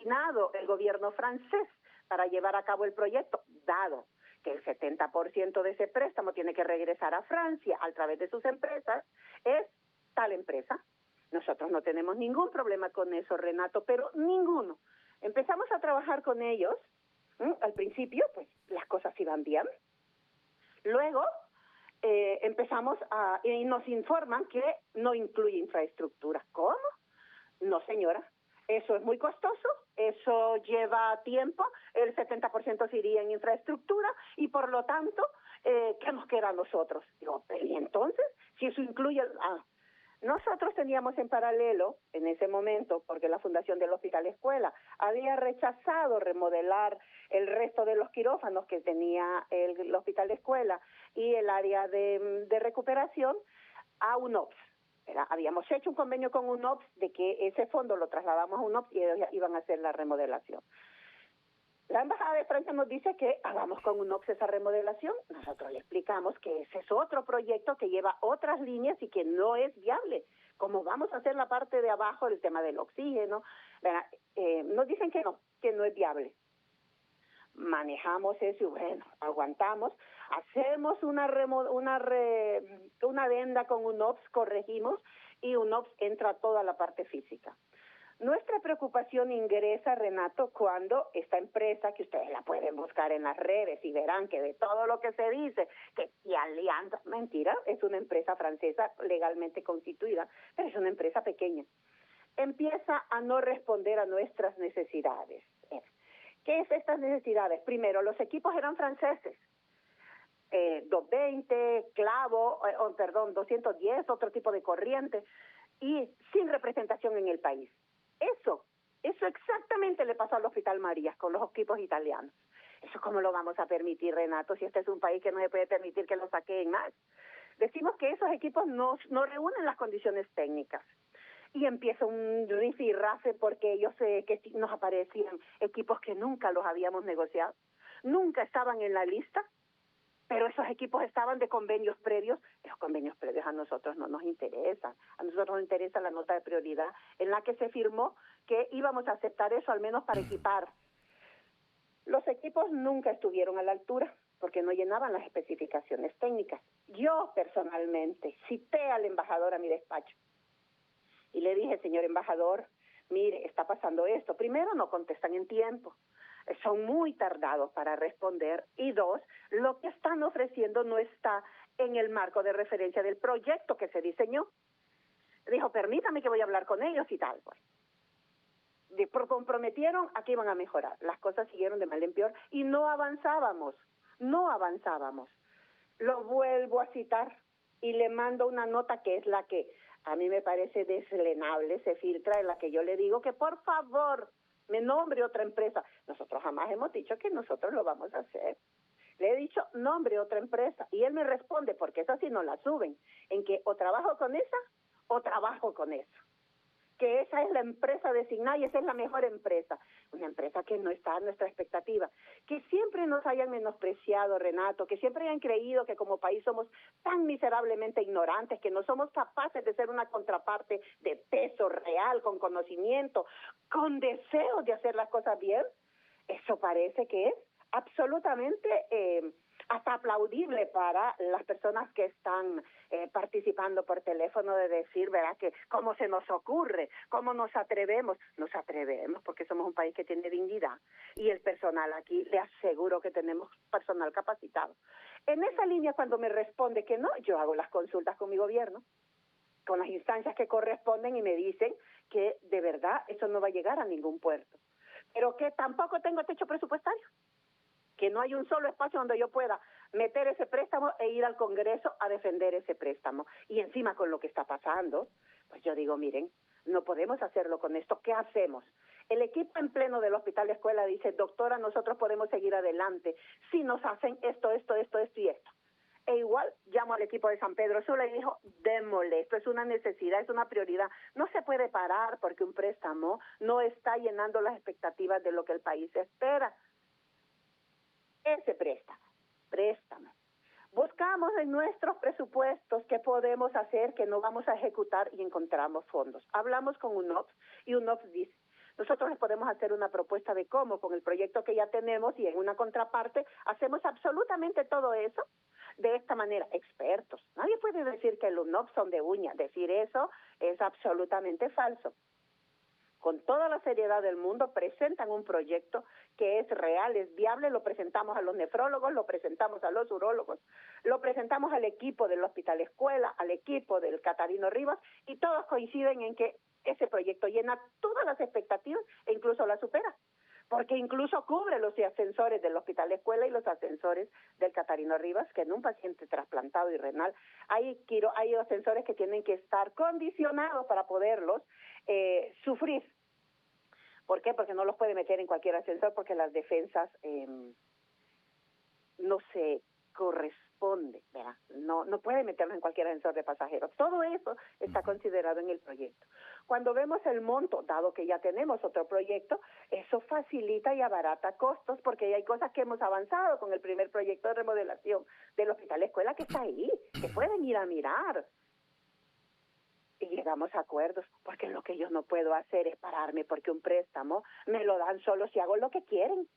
destinado el gobierno francés para llevar a cabo el proyecto, dado que el 70% de ese préstamo tiene que regresar a Francia a través de sus empresas, es tal empresa. Nosotros no tenemos ningún problema con eso, Renato, pero ninguno. Empezamos a trabajar con ellos. Al principio, pues, las cosas iban bien. Luego, empezamos y nos informan que no incluye infraestructura. ¿Cómo? No, señora. Eso es muy costoso, eso lleva tiempo, el 70% se iría en infraestructura y por lo tanto, ¿qué nos queda a nosotros? Digo, ¿y entonces? Si eso incluye... Nosotros teníamos en paralelo, en ese momento, porque la Fundación del Hospital Escuela había rechazado remodelar el resto de los quirófanos que tenía el Hospital Escuela y el área de recuperación a UNOPS. Habíamos hecho un convenio con UNOPS de que ese fondo lo trasladamos a UNOPS y ellos iban a hacer la remodelación. La Embajada de Francia nos dice que hagamos con UNOPS esa remodelación. Nosotros le explicamos que ese es otro proyecto que lleva otras líneas y que no es viable. Como vamos a hacer la parte de abajo, el tema del oxígeno, nos dicen que no es viable. Manejamos eso y bueno, aguantamos, hacemos una adenda con UNOPS, corregimos y UNOPS entra a toda la parte física. Nuestra preocupación ingresa, Renato, cuando esta empresa, que ustedes la pueden buscar en las redes y verán que de todo lo que se dice, que y Alianza, mentira, es una empresa francesa legalmente constituida, pero es una empresa pequeña, empieza a no responder a nuestras necesidades. ¿Qué es estas necesidades? Primero, los equipos eran franceses. 220, clavo, 210, otro tipo de corriente, y sin representación en el país. Eso exactamente le pasó al Hospital Marías con los equipos italianos. ¿Eso cómo lo vamos a permitir, Renato, si este es un país que no se puede permitir que lo saquen más? Decimos que esos equipos no reúnen las condiciones técnicas. Y empieza un rifirrafe porque ellos que nos aparecían equipos que nunca los habíamos negociado, nunca estaban en la lista, pero esos equipos estaban de convenios previos. Los convenios previos a nosotros no nos interesan. A nosotros nos interesa la nota de prioridad en la que se firmó que íbamos a aceptar eso al menos para equipar. Los equipos nunca estuvieron a la altura porque no llenaban las especificaciones técnicas. Yo personalmente cité al embajador a mi despacho y le dije, señor embajador, mire, está pasando esto. Primero, no contestan en tiempo. Son muy tardados para responder. Y dos, lo que están ofreciendo no está en el marco de referencia del proyecto que se diseñó. Dijo, permítame que voy a hablar con ellos y tal. Pues. Comprometieron a que iban a mejorar. Las cosas siguieron de mal en peor y no avanzábamos. Lo vuelvo a citar y le mando una nota que es la que a mí me parece deslenable, se filtra, en la que yo le digo que por favor me nombre otra empresa. Nosotros jamás hemos dicho que nosotros lo vamos a hacer. Le he dicho, nombre otra empresa. Y él me responde, porque esa sí no la suben, en que o trabajo con esa o trabajo con esa. Que esa es la empresa designada y esa es la mejor empresa. Una empresa que no está a nuestra expectativa. Que siempre nos hayan menospreciado, Renato, que siempre hayan creído que como país somos tan miserablemente ignorantes, que no somos capaces de ser una contraparte de peso real, con conocimiento, con deseos de hacer las cosas bien. Eso parece que es absolutamente hasta aplaudible para las personas que están participando por teléfono, de decir, ¿verdad?, que cómo se nos ocurre, cómo nos atrevemos porque somos un país que tiene dignidad y el personal aquí, le aseguro que tenemos personal capacitado. En esa línea, cuando me responde que no, yo hago las consultas con mi gobierno, con las instancias que corresponden y me dicen que de verdad eso no va a llegar a ningún puerto, pero que tampoco tengo techo presupuestario, que no hay un solo espacio donde yo pueda meter ese préstamo e ir al Congreso a defender ese préstamo. Y encima con lo que está pasando, pues yo digo, miren, no podemos hacerlo con esto. ¿Qué hacemos? El equipo en pleno del Hospital de Escuela dice, doctora, nosotros podemos seguir adelante si nos hacen esto y esto. E igual llamo al equipo de San Pedro Sula y dijo, démosle, esto es una necesidad, es una prioridad. No se puede parar porque un préstamo no está llenando las expectativas de lo que el país espera. Ese préstamo. Buscamos en nuestros presupuestos qué podemos hacer, que no vamos a ejecutar y encontramos fondos. Hablamos con UNOPS y UNOPS dice, Nosotros les podemos hacer una propuesta de cómo, con el proyecto que ya tenemos y en una contraparte, hacemos absolutamente todo eso de esta manera. Expertos. Nadie puede decir que los UNOPS son de uña. Decir eso es absolutamente falso. Con toda la seriedad del mundo, presentan un proyecto que es real, es viable, lo presentamos a los nefrólogos, lo presentamos a los urólogos, lo presentamos al equipo del Hospital Escuela, al equipo del Catarino Rivas, y todos coinciden en que ese proyecto llena todas las expectativas e incluso las supera, porque incluso cubre los ascensores del Hospital Escuela y los ascensores del Catarino Rivas, que en un paciente trasplantado y renal hay ascensores que tienen que estar condicionados para poderlos sufrir. ¿Por qué? Porque no los puede meter en cualquier ascensor, porque las defensas no se corresponden, ¿verdad? No puede meterlos en cualquier ascensor de pasajeros. Todo eso está considerado en el proyecto. Cuando vemos el monto, dado que ya tenemos otro proyecto, eso facilita y abarata costos, porque ya hay cosas que hemos avanzado con el primer proyecto de remodelación del Hospital Escuela que está ahí, que pueden ir a mirar. Y llegamos a acuerdos, porque lo que yo no puedo hacer es pararme porque un préstamo me lo dan solo si hago lo que quieren.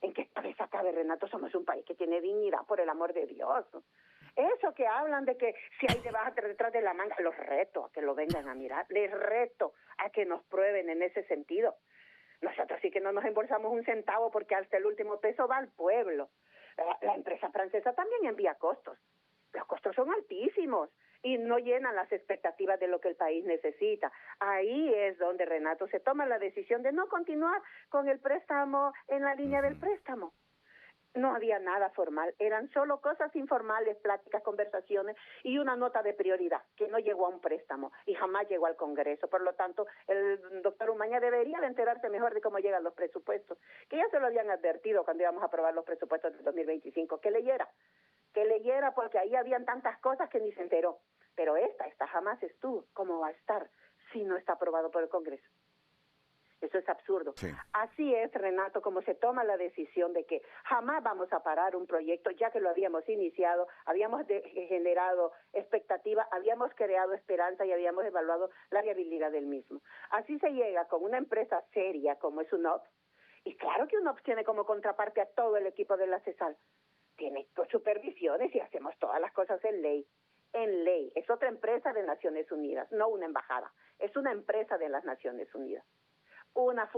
¿En qué cabeza cabe, Renato? Somos un país que tiene dignidad, por el amor de Dios. Eso que hablan de que si hay detrás de la manga, los reto a que lo vengan a mirar, les reto a que nos prueben en ese sentido. Nosotros sí que no nos embolsamos un centavo porque hasta el último peso va al pueblo. La empresa francesa también envía costos. Los costos son altísimos y no llenan las expectativas de lo que el país necesita. Ahí es donde, Renato, se toma la decisión de no continuar con el préstamo en la línea del préstamo. No había nada formal, eran solo cosas informales, pláticas, conversaciones y una nota de prioridad que no llegó a un préstamo y jamás llegó al Congreso. Por lo tanto, el doctor Umaña debería de enterarse mejor de cómo llegan los presupuestos, que ya se lo habían advertido cuando íbamos a aprobar los presupuestos del 2025, que leyera, porque ahí habían tantas cosas que ni se enteró. Pero esta jamás estuvo. ¿Cómo va a estar si no está aprobado por el Congreso? Eso es absurdo. Sí. Así es, Renato, como se toma la decisión de que jamás vamos a parar un proyecto, ya que lo habíamos iniciado, habíamos generado expectativa, habíamos creado esperanza y habíamos evaluado la viabilidad del mismo. Así se llega con una empresa seria como es UNOPS, y claro que UNOPS tiene como contraparte a todo el equipo de la CESAL. Tiene supervisiones y hacemos todas las cosas en ley. En ley. Es otra empresa de Naciones Unidas, no una embajada. Es una empresa de las Naciones Unidas. Una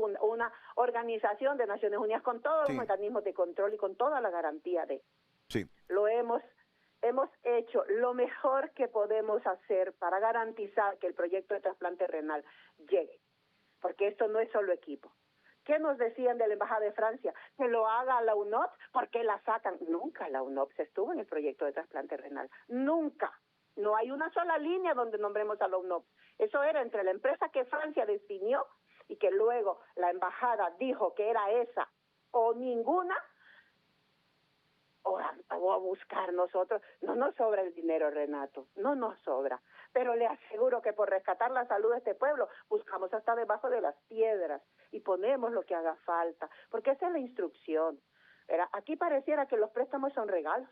organización de Naciones Unidas con todos los mecanismos de control y con toda la garantía de... Sí. Lo hemos hecho lo mejor que podemos hacer para garantizar que el proyecto de trasplante renal llegue. Porque esto no es solo equipo. ¿Qué nos decían de la Embajada de Francia? Que lo haga la UNOPS, ¿por qué la sacan? Nunca la UNOPS estuvo en el proyecto de trasplante renal. Nunca. No hay una sola línea donde nombremos a la UNOPS. Eso era entre la empresa que Francia definió y que luego la embajada dijo que era esa o ninguna, o a buscar nosotros. No nos sobra el dinero, Renato, no nos sobra. Pero le aseguro que por rescatar la salud de este pueblo buscamos hasta debajo de las piedras y ponemos lo que haga falta, porque esa es la instrucción. Aquí pareciera que los préstamos son regalos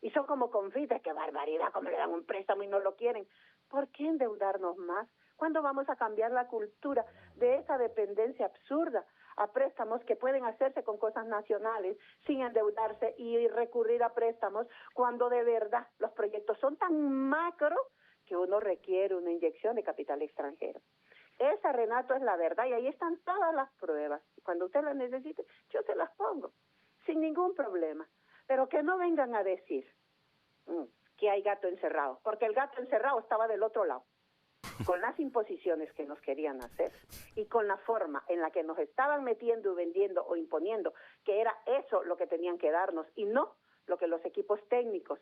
y son como confites. ¡Qué barbaridad! Como le dan un préstamo y no lo quieren. ¿Por qué endeudarnos más? ¿Cuándo vamos a cambiar la cultura de esa dependencia absurda a préstamos que pueden hacerse con cosas nacionales sin endeudarse y recurrir a préstamos cuando de verdad los proyectos son tan macro que uno requiere una inyección de capital extranjero? Esa, Renato, es la verdad y ahí están todas las pruebas. Cuando usted las necesite, yo se las pongo, sin ningún problema. Pero que no vengan a decir que hay gato encerrado, porque el gato encerrado estaba del otro lado, con las imposiciones que nos querían hacer y con la forma en la que nos estaban metiendo y vendiendo o imponiendo, que era eso lo que tenían que darnos y no lo que los equipos técnicos,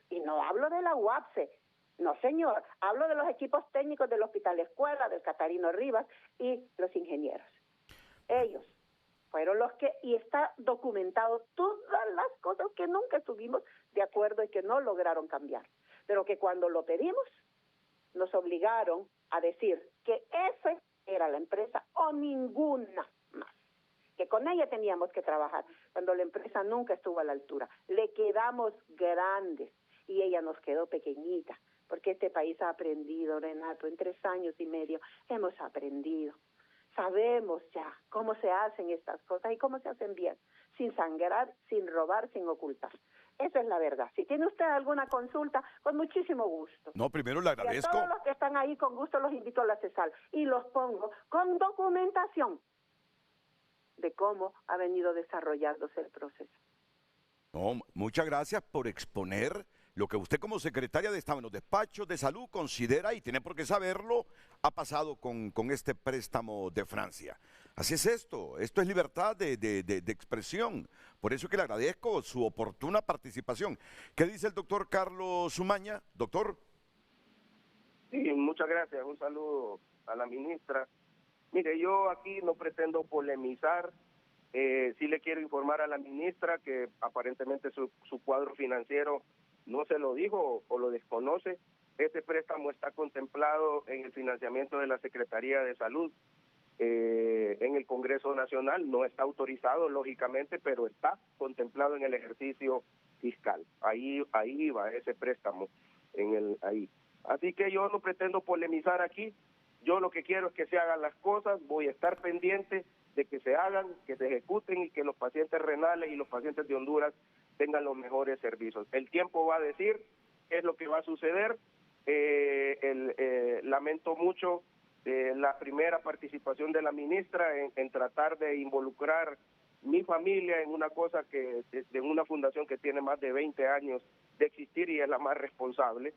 y no hablo de la UAPSE, no señor, hablo de los equipos técnicos del Hospital Escuela, del Catarino Rivas y los ingenieros. Ellos fueron los que, y está documentado todas las cosas que nunca estuvimos de acuerdo y que no lograron cambiar, pero que cuando lo pedimos nos obligaron a decir que esa era la empresa o ninguna más, que con ella teníamos que trabajar, cuando la empresa nunca estuvo a la altura. Le quedamos grandes y ella nos quedó pequeñita, porque este país ha aprendido, Renato, en 3 años y medio hemos aprendido. Sabemos ya cómo se hacen estas cosas y cómo se hacen bien, sin sangrar, sin robar, sin ocultar. Esa es la verdad. Si tiene usted alguna consulta, con muchísimo gusto. No, primero le agradezco. Y a todos los que están ahí, con gusto los invito a la CESAL y los pongo con documentación de cómo ha venido desarrollándose el proceso. No, muchas gracias por exponer lo que usted como secretaria de Estado en los despachos de salud considera, y tiene por qué saberlo, ha pasado con este préstamo de Francia. Así es esto es libertad de expresión. Por eso que le agradezco su oportuna participación. ¿Qué dice el doctor Carlos Umaña? Doctor. Sí, muchas gracias. Un saludo a la ministra. Mire, yo aquí no pretendo polemizar. Sí le quiero informar a la ministra que aparentemente su cuadro financiero no se lo dijo o lo desconoce. Este préstamo está contemplado en el financiamiento de la Secretaría de Salud en el Congreso Nacional. No está autorizado, lógicamente, pero está contemplado en el ejercicio fiscal. Ahí va ese préstamo, ahí. Así que yo no pretendo polemizar aquí. Yo lo que quiero es que se hagan las cosas. Voy a estar pendiente de que se hagan, que se ejecuten y que los pacientes renales y los pacientes de Honduras tengan los mejores servicios. El tiempo va a decir qué es lo que va a suceder. Lamento mucho la primera participación de la ministra en tratar de involucrar mi familia en una cosa de una fundación que tiene más de 20 años de existir y es la más responsable.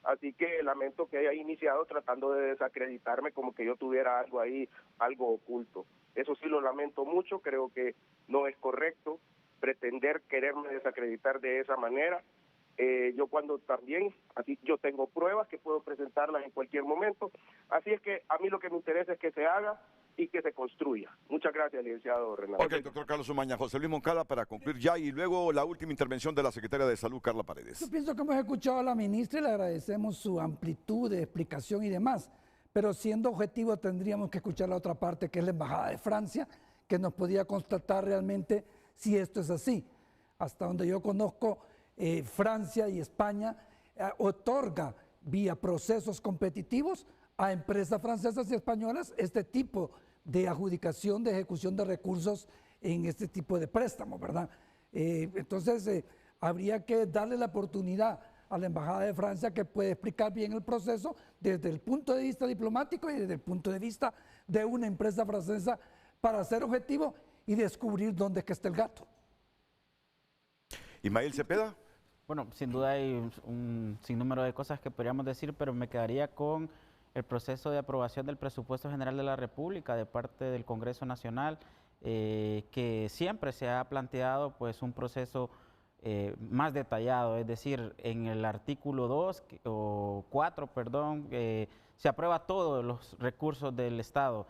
Así que lamento que haya iniciado tratando de desacreditarme como que yo tuviera algo ahí, algo oculto. Eso sí lo lamento mucho, creo que no es correcto pretender quererme desacreditar de esa manera. Yo cuando también, así yo tengo pruebas que puedo presentarlas en cualquier momento. Así es que a mí lo que me interesa es que se haga y que se construya. Muchas gracias, licenciado Renato. Ok, doctor Carlos Umaña. José Luis Moncada, para concluir ya, y luego la última intervención de la secretaria de Salud, Carla Paredes. Yo pienso que hemos escuchado a la ministra y le agradecemos su amplitud de explicación y demás, pero siendo objetivo tendríamos que escuchar la otra parte, que es la Embajada de Francia, que nos podía constatar realmente si esto es así. Hasta donde yo conozco, Francia y España otorga vía procesos competitivos a empresas francesas y españolas este tipo de adjudicación, de ejecución de recursos en este tipo de préstamos, ¿verdad? Entonces, habría que darle la oportunidad a la Embajada de Francia que puede explicar bien el proceso desde el punto de vista diplomático y desde el punto de vista de una empresa francesa para ser objetivo y descubrir dónde es que está el gato. Ismael Cepeda. Bueno, sin duda hay un sinnúmero de cosas que podríamos decir, pero me quedaría con el proceso de aprobación del presupuesto general de la República de parte del Congreso Nacional, que siempre se ha planteado pues un proceso más detallado, es decir, en el artículo 2 o 4, perdón, se aprueba todos los recursos del Estado.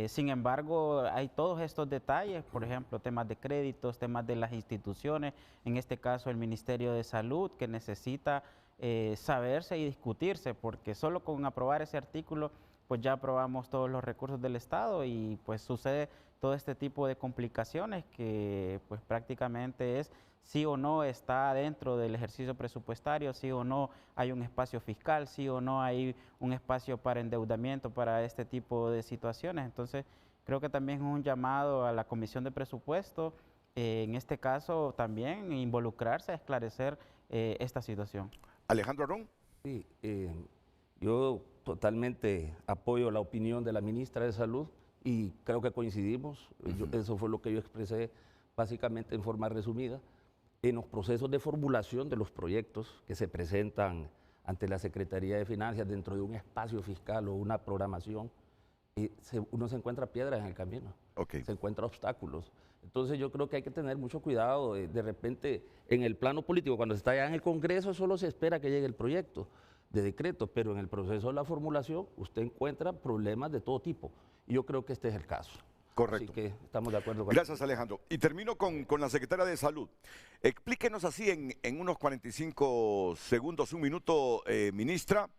Sin embargo, hay todos estos detalles, por ejemplo, temas de créditos, temas de las instituciones, en este caso el Ministerio de Salud, que necesita saberse y discutirse, porque solo con aprobar ese artículo, pues ya aprobamos todos los recursos del Estado y pues sucede todo este tipo de complicaciones que pues prácticamente es sí o no está dentro del ejercicio presupuestario, sí o no hay un espacio fiscal, sí o no hay un espacio para endeudamiento para este tipo de situaciones. Entonces, creo que también es un llamado a la Comisión de Presupuesto, en este caso también involucrarse a esclarecer esta situación. Alejandro Arón. Sí, yo totalmente apoyo la opinión de la ministra de Salud y creo que coincidimos. Eso fue lo que yo expresé básicamente en forma resumida. En los procesos de formulación de los proyectos que se presentan ante la Secretaría de Finanzas dentro de un espacio fiscal o una programación, uno se encuentra piedras en el camino, se encuentra obstáculos. Entonces yo creo que hay que tener mucho cuidado. De repente, en el plano político, cuando se está ya en el Congreso, solo se espera que llegue el proyecto de decreto, pero en el proceso de la formulación usted encuentra problemas de todo tipo. Y yo creo que este es el caso. Correcto. Así que estamos de acuerdo con Gracias, Alejandro. Y termino con la secretaria de Salud. Explíquenos así en unos 45 segundos, un minuto, ministra,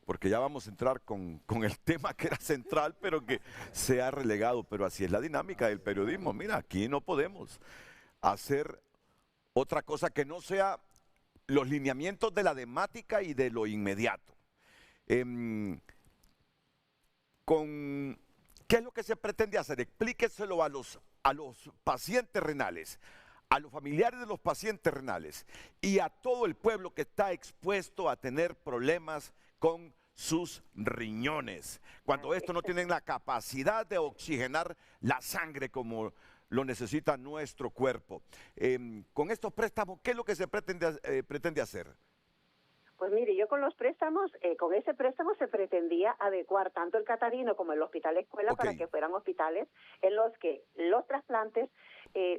porque ya vamos a entrar con el tema que era central, pero que se ha relegado. Pero así es la dinámica del periodismo. Mira, aquí no podemos hacer otra cosa que no sea los lineamientos de la temática y de lo inmediato. ¿Qué es lo que se pretende hacer? Explíqueselo a los pacientes renales, a los familiares de los pacientes renales y a todo el pueblo que está expuesto a tener problemas con sus riñones, cuando estos no tienen la capacidad de oxigenar la sangre como lo necesita nuestro cuerpo. Con estos préstamos, ¿qué es lo que se pretende hacer? Pues mire, yo con los préstamos, con ese préstamo se pretendía adecuar tanto el Catarino como el Hospital Escuela para que fueran hospitales en los que los trasplantes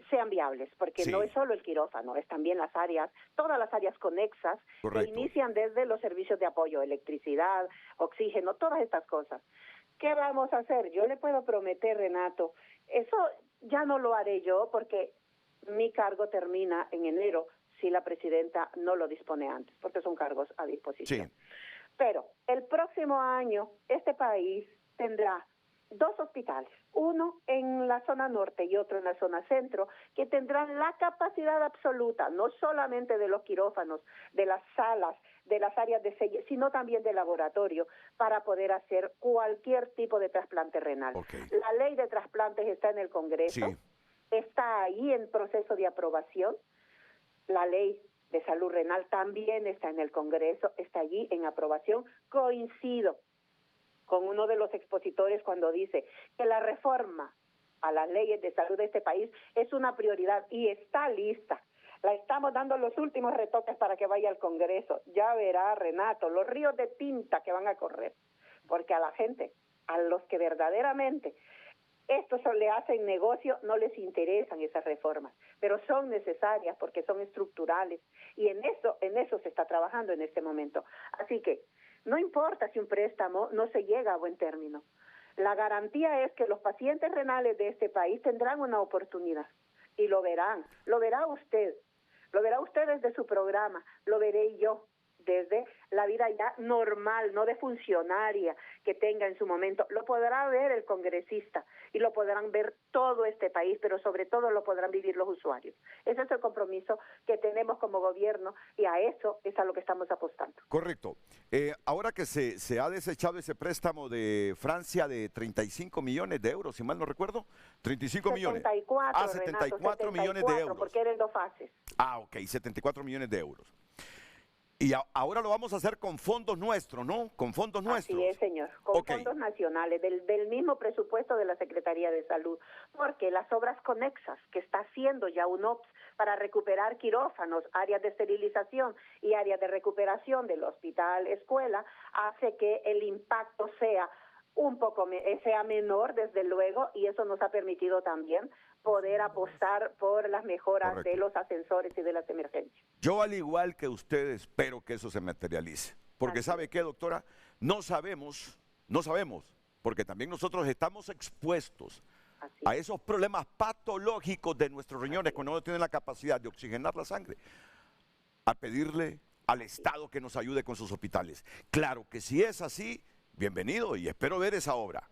sean viables, porque no es solo el quirófano, es también las áreas, todas las áreas conexas que inician desde los servicios de apoyo, electricidad, oxígeno, todas estas cosas. ¿Qué vamos a hacer? Yo le puedo prometer, Renato, eso ya no lo haré yo porque mi cargo termina en enero, si la presidenta no lo dispone antes, porque son cargos a disposición. Sí. Pero el próximo año este país tendrá 2 hospitales, uno en la zona norte y otro en la zona centro, que tendrán la capacidad absoluta, no solamente de los quirófanos, de las salas, de las áreas de selle, sino también de laboratorio, para poder hacer cualquier tipo de trasplante renal. La ley de trasplantes está en el Congreso, está ahí en proceso de aprobación. La ley de salud renal también está en el Congreso, está allí en aprobación. Coincido con uno de los expositores cuando dice que la reforma a las leyes de salud de este país es una prioridad y está lista. La estamos dando los últimos retoques para que vaya al Congreso. Ya verá, Renato, los ríos de tinta que van a correr, porque a la gente, a los que verdaderamente esto le hacen negocio, no les interesan esas reformas, pero son necesarias porque son estructurales y en eso se está trabajando en este momento. Así que no importa si un préstamo no se llega a buen término. La garantía es que los pacientes renales de este país tendrán una oportunidad y lo verá usted desde su programa, lo veré yo desde la vida ya normal, no de funcionaria que tenga en su momento. Lo podrá ver el congresista y lo podrán ver todo este país, pero sobre todo lo podrán vivir los usuarios. Ese es el compromiso que tenemos como gobierno y a eso es a lo que estamos apostando. Correcto. Ahora que se ha desechado ese préstamo de Francia de 35 millones de euros, si mal no recuerdo, 35 millones. 74 millones de euros. Porque eran 2 fases. Ok, 74 millones de euros. Y ahora lo vamos a hacer con fondos nuestros, ¿no? Con fondos nuestros. Así es, señor, con fondos nacionales, del mismo presupuesto de la Secretaría de Salud, porque las obras conexas que está haciendo ya UNOPS para recuperar quirófanos, áreas de esterilización y áreas de recuperación del Hospital Escuela, hace que el impacto sea menor, desde luego, y eso nos ha permitido también poder apostar por las mejoras de los ascensores y de las emergencias. Yo, al igual que usted, espero que eso se materialice. Porque ¿sabe qué, doctora? No sabemos, porque también nosotros estamos expuestos a esos problemas patológicos de nuestros riñones cuando no tienen la capacidad de oxigenar la sangre, a pedirle al Estado que nos ayude con sus hospitales. Claro que si es así, bienvenido, y espero ver esa obra.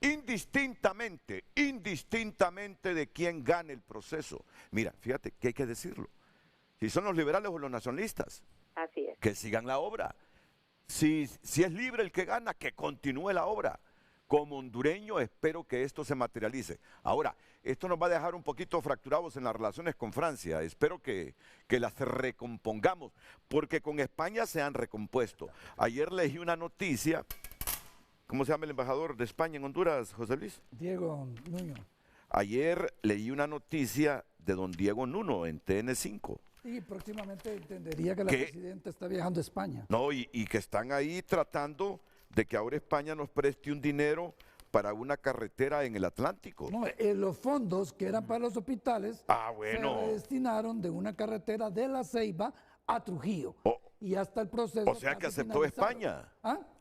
Indistintamente de quién gane el proceso. Mira, fíjate que hay que decirlo. Si son los liberales o los nacionalistas, así es, que sigan la obra. Si es libre el que gana, que continúe la obra. Como hondureño espero que esto se materialice. Ahora, esto nos va a dejar un poquito fracturados en las relaciones con Francia. Espero que las recompongamos, porque con España se han recompuesto. Ayer leí una noticia. ¿Cómo se llama el embajador de España en Honduras, José Luis? Diego Nuno. Ayer leí una noticia de don Diego Nuno en TN5. Y próximamente entendería que la presidenta está viajando a España. No, y que están ahí tratando de que ahora España nos preste un dinero para una carretera en el Atlántico. No, los fondos que eran para los hospitales se destinaron de una carretera de La Ceiba a Trujillo. Y hasta el proceso. O sea que aceptó España.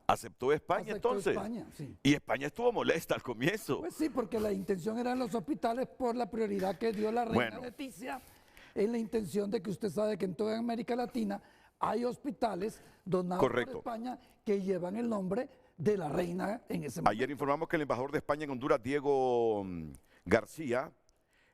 Aceptó España entonces. España, sí. Y España estuvo molesta al comienzo. Pues sí, porque la intención eran los hospitales por la prioridad que dio la reina Leticia, en la intención de que usted sabe que en toda América Latina hay hospitales donados por España que llevan el nombre de la reina en ese momento. Ayer informamos que el embajador de España en Honduras, Diego García,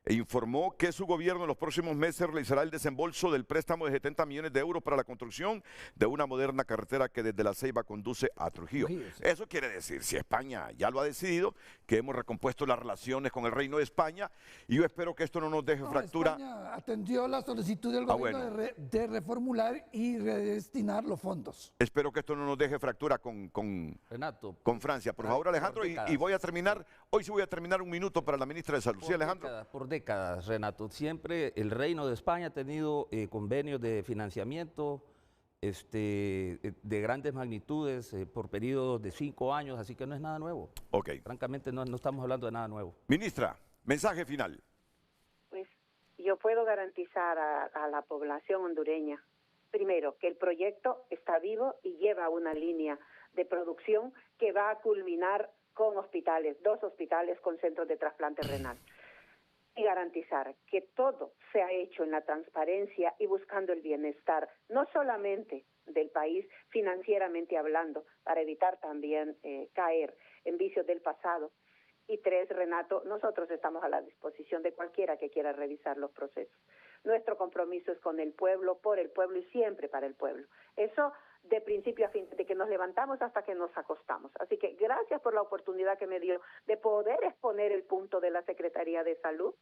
informó que su gobierno en los próximos meses realizará el desembolso del préstamo de 70 millones de euros para la construcción de una moderna carretera que desde La Ceiba conduce a Trujillo. Sí. Eso quiere decir, si España ya lo ha decidido, que hemos recompuesto las relaciones con el Reino de España, y yo espero que esto no nos deje fractura. España atendió la solicitud del gobierno de reformular y redestinar los fondos. Espero que esto no nos deje fractura con Francia. Por favor, Alejandro, y voy a terminar, hoy sí voy a terminar un minuto para la ministra de Salud. Sí, Alejandro. Por décadas, Renato. Siempre el Reino de España ha tenido convenios de financiamiento de grandes magnitudes por periodos de 5 años, así que no es nada nuevo. Ok. Francamente, no estamos hablando de nada nuevo. Ministra, mensaje final. Pues yo puedo garantizar a la población hondureña, primero, que el proyecto está vivo y lleva una línea de producción que va a culminar con hospitales, 2 hospitales con centros de trasplante renal. Y garantizar que todo se ha hecho en la transparencia y buscando el bienestar, no solamente del país financieramente hablando, para evitar también caer en vicios del pasado. Y 3, Renato, nosotros estamos a la disposición de cualquiera que quiera revisar los procesos. Nuestro compromiso es con el pueblo, por el pueblo y siempre para el pueblo. Eso de principio a fin, de que nos levantamos hasta que nos acostamos. Así que gracias por la oportunidad que me dio de poder exponer el punto de la Secretaría de Salud,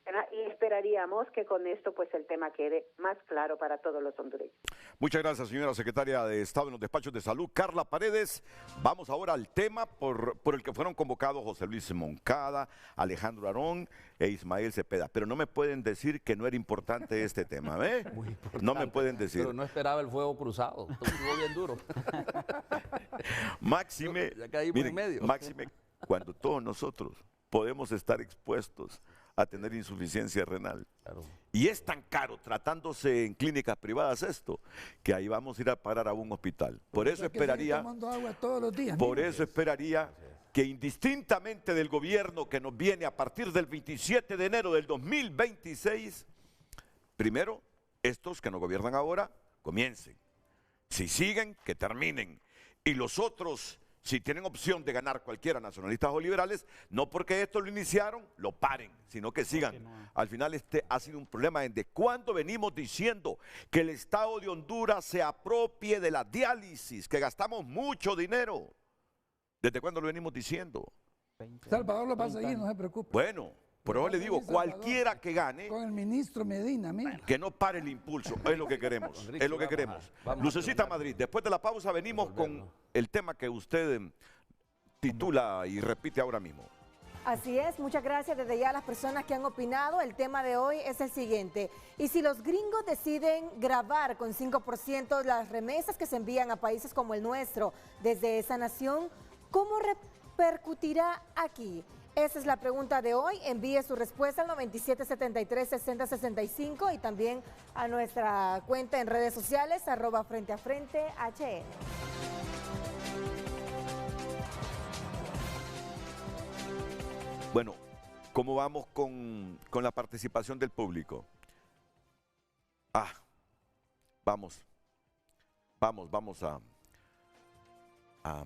¿verdad? Y esperaríamos que con esto pues el tema quede más claro para todos los hondureños. Muchas gracias, señora secretaria de Estado en los despachos de salud, Carla Paredes. Vamos ahora al tema por el que fueron convocados José Luis Moncada, Alejandro Arón e Ismael Cepeda. Pero no me pueden decir que no era importante este tema, ¿eh? Muy importante. No me pueden decir. Pero no esperaba el fuego cruzado, estuvo bien duro. Máxime, miren, medio. Máxime, cuando todos nosotros podemos estar expuestos a tener insuficiencia renal. Claro. Y es tan caro tratándose en clínicas privadas esto, que ahí vamos a ir a parar a un hospital. Por eso esperaría, que indistintamente del gobierno que nos viene a partir del 27 de enero del 2026, primero, estos que nos gobiernan ahora, comiencen. Si siguen, que terminen. Y los otros, si tienen opción de ganar cualquiera, nacionalistas o liberales, no porque esto lo iniciaron, lo paren, sino que sigan. Al final este ha sido un problema desde cuando venimos diciendo que el Estado de Honduras se apropie de la diálisis, que gastamos mucho dinero. ¿Desde cuándo lo venimos diciendo? Salvador lo va a seguir, no se preocupe. Bueno, por eso le digo, cualquiera que gane, con el ministro Medina, que no pare el impulso, es lo que queremos, es lo que queremos. Lucecita Madrid, después de la pausa venimos con el tema que usted titula y repite ahora mismo. Así es, muchas gracias desde ya a las personas que han opinado. El tema de hoy es el siguiente: y si los gringos deciden gravar con 5% las remesas que se envían a países como el nuestro desde esa nación, ¿cómo repercutirá aquí? Esa es la pregunta de hoy. Envíe su respuesta al 9773-6065 y también a nuestra cuenta en redes sociales, @FrenteAFrente_HN. Bueno, ¿cómo vamos con la participación del público? Vamos a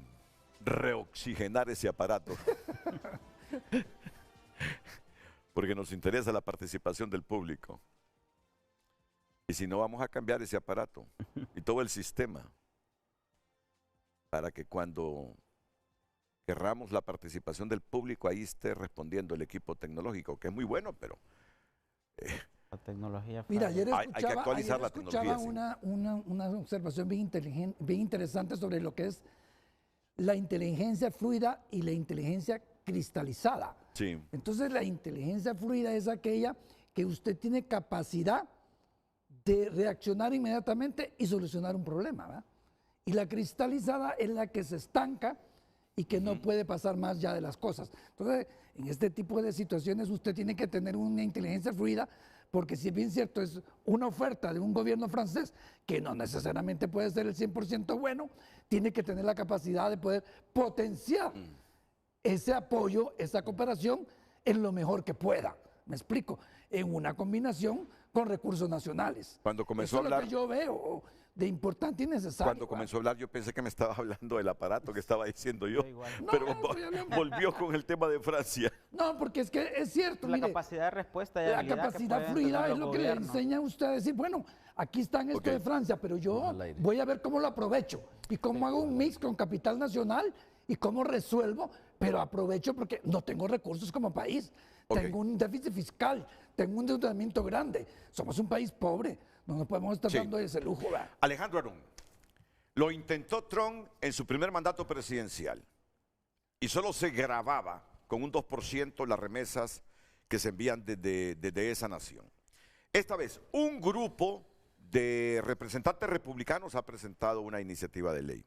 reoxigenar ese aparato. Porque nos interesa la participación del público. Y si no, vamos a cambiar ese aparato y todo el sistema para que cuando querramos la participación del público, ahí esté respondiendo el equipo tecnológico, que es muy bueno, pero la tecnología mira, ayer hay que actualizar la tecnología. Una observación bien interesante sobre lo que es la inteligencia fluida y la inteligencia cristalizada. Sí. Entonces la inteligencia fluida es aquella que usted tiene capacidad de reaccionar inmediatamente y solucionar un problema, ¿verdad? Y la cristalizada es la que se estanca y que no puede pasar más ya de las cosas. Entonces, en este tipo de situaciones usted tiene que tener una inteligencia fluida, porque si bien cierto es una oferta de un gobierno francés que no necesariamente puede ser el 100% bueno, tiene que tener la capacidad de poder potenciar ese apoyo, esa cooperación en lo mejor que pueda, me explico, en una combinación con recursos nacionales. Cuando comenzó a hablar, es lo que yo veo de importante y necesario. Cuando comenzó a hablar yo pensé que me estaba hablando del aparato que estaba diciendo yo, pero volvió con el tema de Francia. No, porque es que es cierto. La capacidad de respuesta y la capacidad fluida es lo que le enseña a usted a decir, bueno, aquí están esto de Francia, pero yo voy a ver cómo lo aprovecho y cómo hago un mix con capital nacional y cómo resuelvo, pero aprovecho porque no tengo recursos como país. Tengo un déficit fiscal, tengo un endeudamiento grande. Somos un país pobre, no nos podemos estar dando ese lujo. ¿verdad? Alejandro Arún, lo intentó Trump en su primer mandato presidencial y solo se grababa con un 2% las remesas que se envían desde esa nación. Esta vez, un grupo de representantes republicanos ha presentado una iniciativa de ley.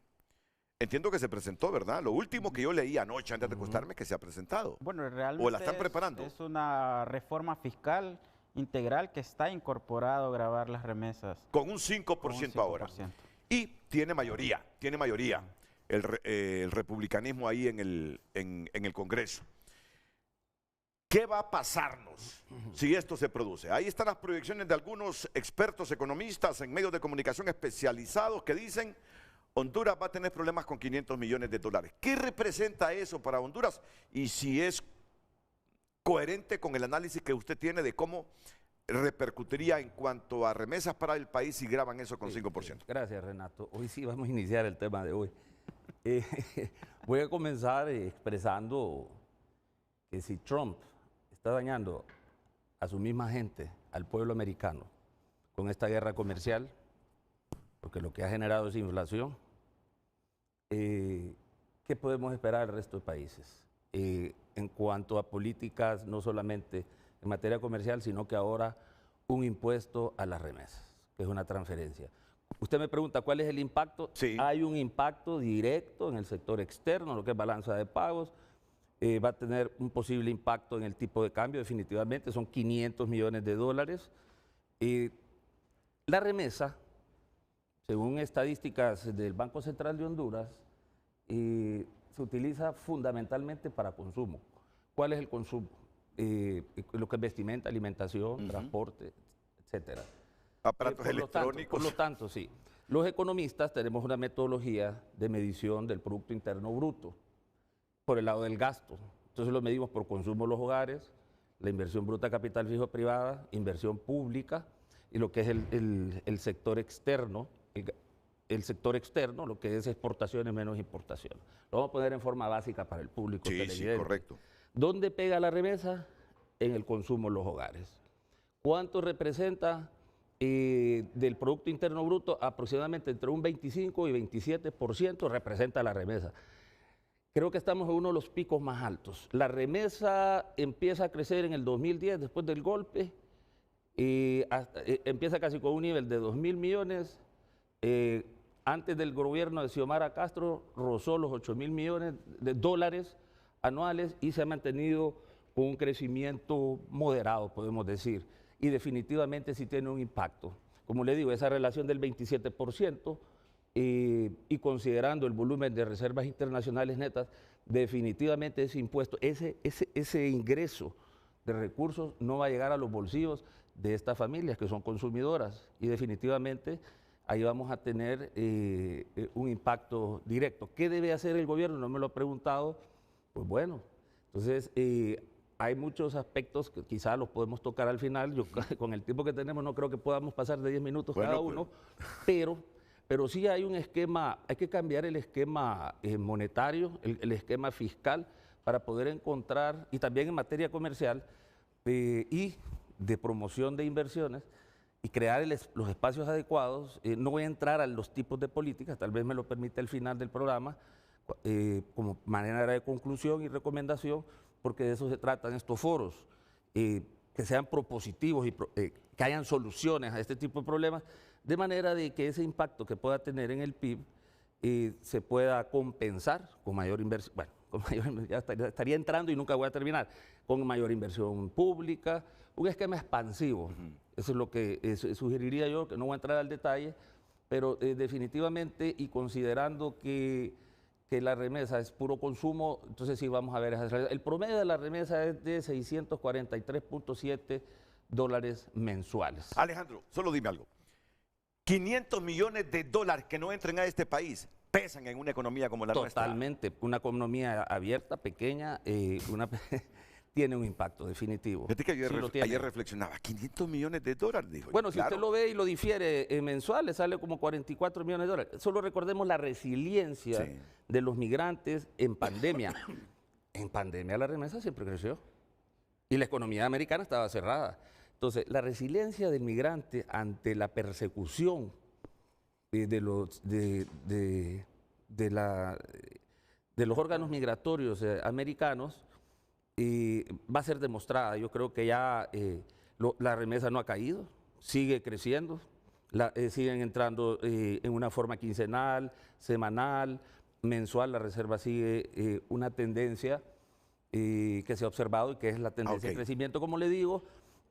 Entiendo que se presentó, ¿verdad? Lo último que yo leí anoche antes de acostarme que se ha presentado. Bueno, realmente ¿O la están preparando? Es una reforma fiscal integral que está incorporado a grabar las remesas. Con un 5% ahora. Y tiene mayoría el republicanismo ahí en el Congreso. ¿Qué va a pasarnos si esto se produce? Ahí están las proyecciones de algunos expertos economistas en medios de comunicación especializados que dicen Honduras va a tener problemas con 500 millones de dólares. ¿Qué representa eso para Honduras? Y si es coherente con el análisis que usted tiene de cómo repercutiría en cuanto a remesas para el país si graban eso con 5%. Gracias, Renato. Hoy sí vamos a iniciar el tema de hoy. Voy a comenzar expresando que si Trump está dañando a su misma gente, al pueblo americano, con esta guerra comercial, porque lo que ha generado es inflación, ¿qué podemos esperar del resto de países? En cuanto a políticas, no solamente en materia comercial, sino que ahora un impuesto a las remesas, que es una transferencia. Usted me pregunta, ¿cuál es el impacto? Sí. Hay un impacto directo en el sector externo, lo que es balanza de pagos, va a tener un posible impacto en el tipo de cambio, definitivamente, son 500 millones de dólares. La remesa, según estadísticas del Banco Central de Honduras, se utiliza fundamentalmente para consumo. ¿Cuál es el consumo? Lo que es vestimenta, alimentación, transporte, etcétera. Aparatos electrónicos. Por lo tanto, sí. Los economistas tenemos una metodología de medición del Producto Interno Bruto por el lado del gasto. Entonces lo medimos por consumo de los hogares, la inversión bruta capital fijo privada, inversión pública y lo que es el sector externo, el sector externo, lo que es exportaciones menos importaciones. Lo vamos a poner en forma básica para el público. Sí, correcto. ¿Dónde pega la remesa? En el consumo de los hogares. ¿Cuánto representa del Producto Interno Bruto? Aproximadamente entre un 25 y 27% representa la remesa. Creo que estamos en uno de los picos más altos. La remesa empieza a crecer en el 2010, después del golpe, empieza casi con un nivel de 2.000 millones. Antes del gobierno de Xiomara Castro rozó los 8.000 millones de dólares anuales y se ha mantenido con un crecimiento moderado, podemos decir, y definitivamente sí tiene un impacto. Como le digo, esa relación del 27% y considerando el volumen de reservas internacionales netas, definitivamente ese impuesto, ese ingreso de recursos no va a llegar a los bolsillos de estas familias que son consumidoras y definitivamente ahí vamos a tener un impacto directo. ¿Qué debe hacer el gobierno? No me lo ha preguntado. Pues bueno, entonces hay muchos aspectos que quizás los podemos tocar al final. Yo con el tiempo que tenemos no creo que podamos pasar de 10 minutos cada uno, pero sí hay un esquema, hay que cambiar el esquema monetario, el esquema fiscal para poder encontrar, y también en materia comercial y de promoción de inversiones, y crear los espacios adecuados. No voy a entrar a los tipos de políticas, tal vez me lo permite al final del programa, como manera de conclusión y recomendación, porque de eso se tratan estos foros, que sean propositivos y que hayan soluciones a este tipo de problemas, de manera de que ese impacto que pueda tener en el PIB se pueda compensar con mayor inversión. Bueno, ya estaría entrando y nunca voy a terminar, con mayor inversión pública, un esquema expansivo. Eso es lo que sugeriría yo, que no voy a entrar al detalle, pero definitivamente, y considerando que que la remesa es puro consumo, entonces sí vamos a ver esas realidades. El promedio de la remesa es de $643.7 mensuales. Alejandro, solo dime algo. 500 millones de dólares que no entren a este país pesan en una economía como la nuestra. Totalmente. Una economía abierta, pequeña, tiene un impacto definitivo. Fíjate que ayer reflexionaba, 500 millones de dólares, dijo. Bueno, si usted lo ve y lo difiere mensual, le sale como 44 millones de dólares. Solo recordemos la resiliencia de los migrantes en pandemia. En pandemia la remesa siempre creció y la economía americana estaba cerrada. Entonces, la resiliencia del migrante ante la persecución de los órganos migratorios americanos va a ser demostrada. Yo creo que ya la remesa no ha caído, sigue creciendo, siguen entrando en una forma quincenal, semanal, mensual. La reserva sigue una tendencia que se ha observado y que es la tendencia de crecimiento, como le digo.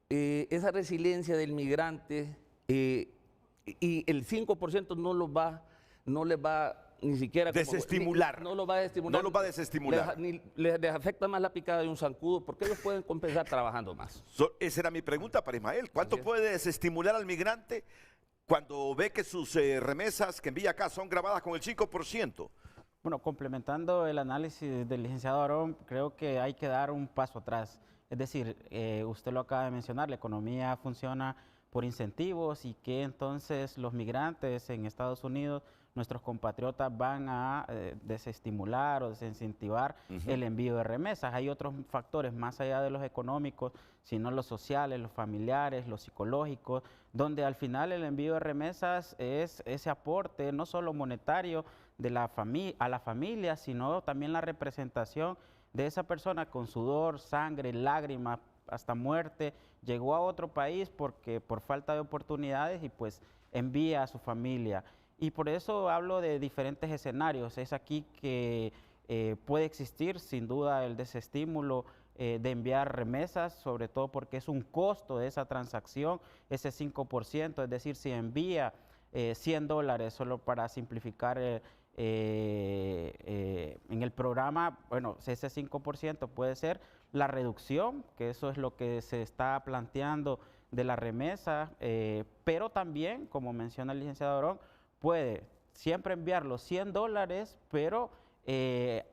Esa resiliencia del migrante y el 5% no les va ni siquiera desestimular. No lo va a desestimular. No lo va a desestimular. Les afecta más la picada de un zancudo porque ellos pueden compensar trabajando más. Esa era mi pregunta para Ismael. ¿Cuánto puede desestimular al migrante cuando ve que sus remesas que envía acá son grabadas con el 5%? Bueno, complementando el análisis del licenciado Aarón, creo que hay que dar un paso atrás. Es decir, usted lo acaba de mencionar, la economía funciona por incentivos y que entonces los migrantes en Estados Unidos, nuestros compatriotas, van a desestimular o desincentivar el envío de remesas. Hay otros factores más allá de los económicos, sino los sociales, los familiares, los psicológicos, donde al final el envío de remesas es ese aporte no solo monetario de a la familia, sino también la representación de esa persona con sudor, sangre, lágrimas, hasta muerte, llegó a otro país porque por falta de oportunidades y pues envía a su familia. Y por eso hablo de diferentes escenarios. Es aquí que puede existir sin duda el desestímulo de enviar remesas, sobre todo porque es un costo de esa transacción, ese 5%, es decir, si envía $100, solo para simplificar en el programa, bueno, ese 5% puede ser la reducción, que eso es lo que se está planteando de la remesa, pero también, como menciona el licenciado Aarón, puede siempre enviar los $100, pero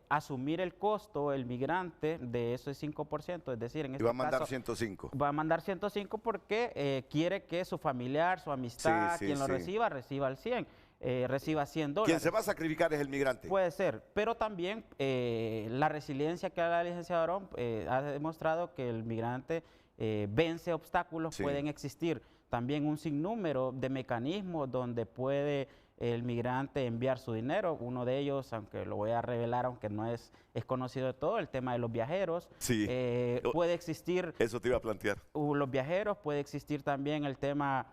asumir el costo, el migrante, de ese 5%, es decir, en este caso... Y va a mandar caso, 105. Va a mandar 105 porque quiere que su familiar, su amistad, quien lo reciba el 100. Reciba $100. Quien se va a sacrificar es el migrante. Puede ser, pero también la resiliencia que habla el licenciado Aarón ha demostrado que el migrante vence obstáculos, pueden existir también un sinnúmero de mecanismos donde puede el migrante enviar su dinero. Uno de ellos, aunque lo voy a revelar, aunque no es conocido de todo, el tema de los viajeros. Puede existir... Eso te iba a plantear. Los viajeros, puede existir también el tema...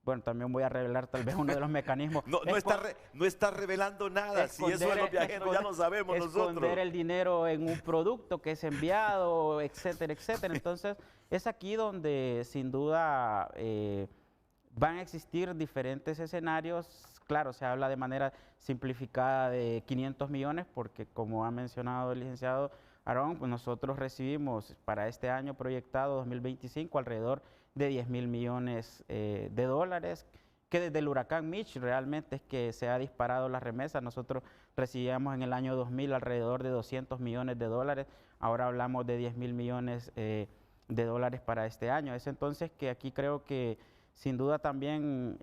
Bueno, también voy a revelar tal vez uno de los mecanismos. No está revelando nada. Si eso de los viajeros ya lo sabemos nosotros. Esconder el dinero en un producto que es enviado, etcétera, etcétera. Entonces, es aquí donde sin duda van a existir diferentes escenarios. Claro, se habla de manera simplificada de 500 millones porque, como ha mencionado el licenciado Aarón, pues nosotros recibimos para este año proyectado 2025 alrededor de 10.000 millones de dólares, que desde el huracán Mitch realmente es que se ha disparado la remesa. Nosotros recibíamos en el año 2000 alrededor de 200 millones de dólares, ahora hablamos de 10.000 millones de dólares para este año. Es entonces que aquí creo que sin duda también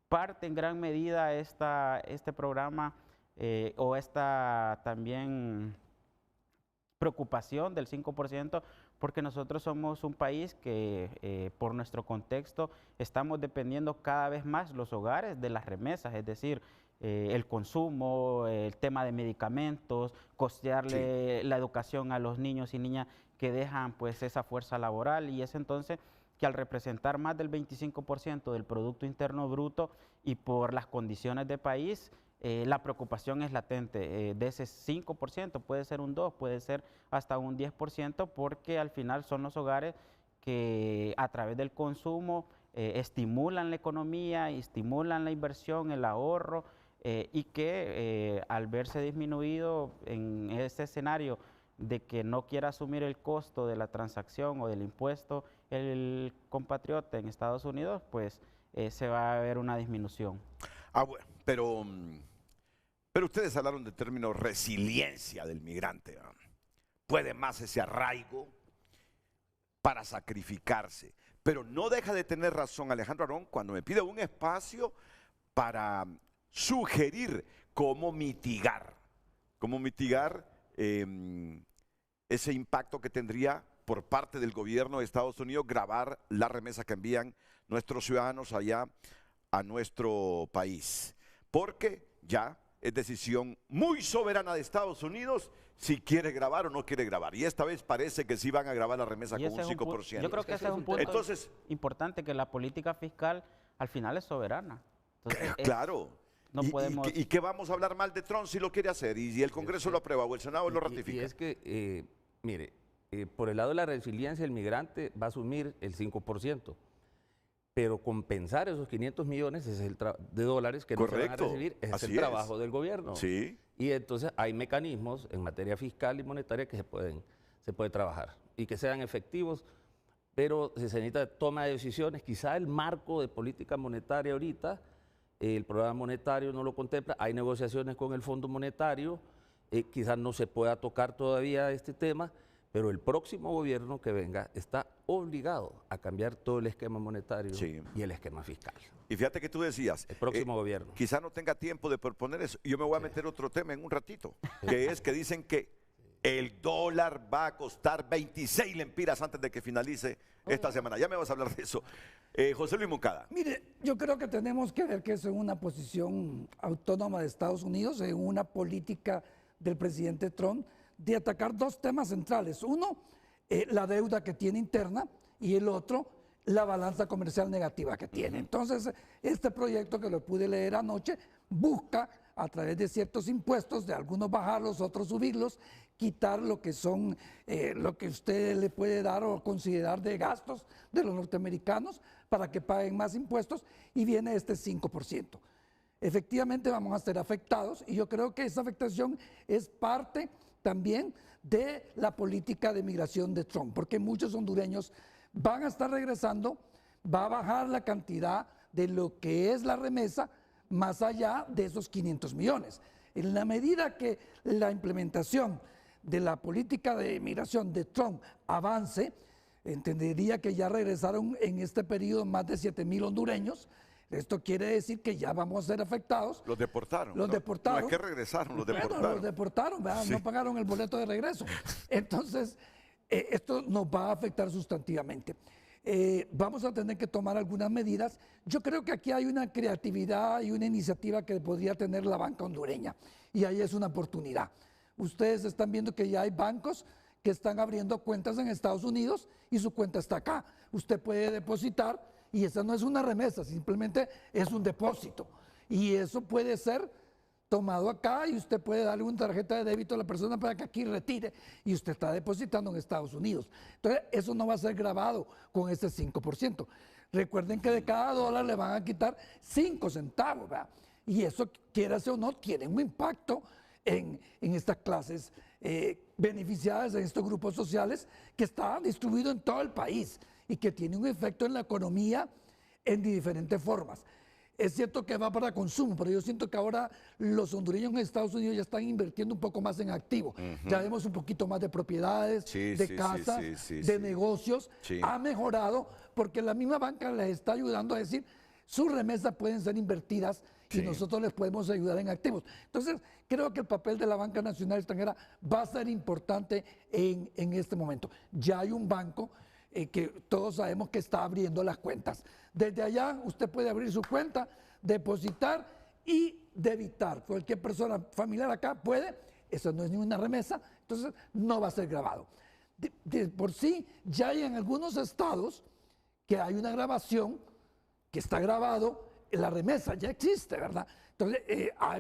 parte en gran medida este programa o esta también preocupación del 5%, porque nosotros somos un país que por nuestro contexto estamos dependiendo cada vez más los hogares de las remesas, es decir, el consumo, el tema de medicamentos, costearle la educación a los niños y niñas que dejan pues esa fuerza laboral, y es entonces que al representar más del 25% del Producto Interno Bruto y por las condiciones de país, la preocupación es latente. De ese 5% puede ser un 2%, puede ser hasta un 10%, porque al final son los hogares que a través del consumo estimulan la economía, estimulan la inversión, el ahorro, y que al verse disminuido en este escenario de que no quiera asumir el costo de la transacción o del impuesto el compatriota en Estados Unidos, pues se va a ver una disminución. Bueno, pero ustedes hablaron del término resiliencia del migrante, ¿no? Puede más ese arraigo para sacrificarse, pero no deja de tener razón Alejandro Arón cuando me pide un espacio para sugerir cómo mitigar ese impacto que tendría por parte del gobierno de Estados Unidos gravar la remesa que envían nuestros ciudadanos allá a nuestro país. Porque ya es decisión muy soberana de Estados Unidos si quiere grabar o no quiere grabar. Y esta vez parece que sí van a grabar la remesa con un 5%. Yo creo que ese es un punto importante, que la política fiscal al final es soberana. Entonces, claro. No podemos... ¿Y qué vamos a hablar mal de Trump si lo quiere hacer? Y el Congreso lo aprueba o el Senado lo ratifica. Y es que, mire, por el lado de la resiliencia, el migrante va a asumir el 5%. Pero compensar esos 500 millones de dólares que no se van a recibir es el trabajo del gobierno. Sí. Y entonces hay mecanismos en materia fiscal y monetaria que se puede trabajar y que sean efectivos, pero se necesita toma de decisiones. Quizá el marco de política monetaria ahorita, el programa monetario no lo contempla, hay negociaciones con el Fondo Monetario, quizás no se pueda tocar todavía este tema, pero el próximo gobierno que venga está obligado a cambiar todo el esquema monetario y el esquema fiscal. Y fíjate que tú decías, el próximo gobierno. Quizá no tenga tiempo de proponer eso. Yo me voy a meter otro tema en un ratito, que es que dicen que el dólar va a costar 26 lempiras antes de que finalice esta semana. Ya me vas a hablar de eso. José Luis Moncada. Mire, yo creo que tenemos que ver que eso es una posición autónoma de Estados Unidos, en una política del presidente Trump de atacar dos temas centrales. Uno, la deuda que tiene interna, y el otro, la balanza comercial negativa que tiene. Entonces, este proyecto que lo pude leer anoche busca, a través de ciertos impuestos, de algunos bajarlos, otros subirlos, quitar lo que son, lo que usted le puede dar o considerar de gastos de los norteamericanos para que paguen más impuestos, y viene este 5%. Efectivamente vamos a ser afectados, y yo creo que esa afectación es parte también de la política de migración de Trump, porque muchos hondureños van a estar regresando, va a bajar la cantidad de lo que es la remesa más allá de esos 500 millones. En la medida que la implementación de la política de migración de Trump avance, entendería que ya regresaron en este periodo más de 7,000 hondureños. Esto quiere decir que ya vamos a ser afectados. Los deportaron. Los deportaron. No es que regresaron, los deportaron. Bueno, los deportaron, ¿verdad? Sí. No pagaron el boleto de regreso. Entonces, esto nos va a afectar sustantivamente. Vamos a tener que tomar algunas medidas. Yo creo que aquí hay una creatividad y una iniciativa que podría tener la banca hondureña, y ahí es una oportunidad. Ustedes están viendo que ya hay bancos que están abriendo cuentas en Estados Unidos y su cuenta está acá. Usted puede depositar, y esa no es una remesa, simplemente es un depósito. Y eso puede ser tomado acá, y usted puede darle una tarjeta de débito a la persona para que aquí retire, y usted está depositando en Estados Unidos. Entonces, eso no va a ser grabado con ese 5%. Recuerden que de cada dólar le van a quitar 5 centavos, ¿verdad? Y eso, quieras o no, tiene un impacto en estas clases beneficiadas, en estos grupos sociales que están distribuidos en todo el país y que tiene un efecto en la economía en diferentes formas. Es cierto que va para consumo, pero yo siento que ahora los hondureños en Estados Unidos ya están invirtiendo un poco más en activos. Ya vemos un poquito más de propiedades, de casas, de negocios. Ha mejorado porque la misma banca les está ayudando a decir, sus remesas pueden ser invertidas y nosotros les podemos ayudar en activos. Entonces, creo que el papel de la Banca Nacional Extranjera va a ser importante en este momento. Ya hay un banco que todos sabemos que está abriendo las cuentas. Desde allá usted puede abrir su cuenta, depositar y debitar. Cualquier persona familiar acá puede, eso no es ninguna remesa, entonces no va a ser grabado. De por sí, ya hay en algunos estados que hay una grabación que está grabado, la remesa ya existe, ¿verdad? Entonces,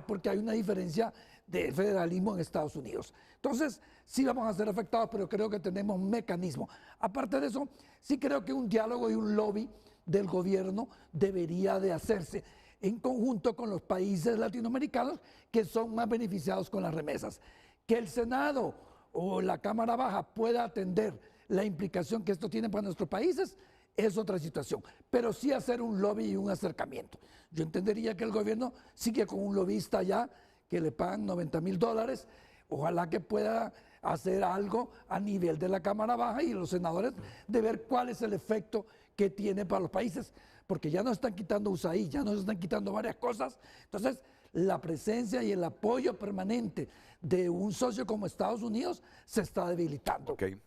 porque hay una diferencia de federalismo en Estados Unidos. Entonces, sí vamos a ser afectados, pero creo que tenemos un mecanismo. Aparte de eso, sí creo que un diálogo y un lobby del gobierno debería de hacerse. en conjunto con los países latinoamericanos que son más beneficiados con las remesas. Que el Senado o la Cámara Baja pueda atender la implicación que esto tiene para nuestros países es otra situación, pero sí hacer un lobby y un acercamiento. Yo entendería que el gobierno sigue con un lobista ya que le pagan $90,000, ojalá que pueda hacer algo a nivel de la Cámara Baja y los senadores de ver cuál es el efecto que tiene para los países, porque ya nos están quitando USAID, ya nos están quitando varias cosas. Entonces, la presencia y el apoyo permanente de un socio como Estados Unidos se está debilitando. Okay.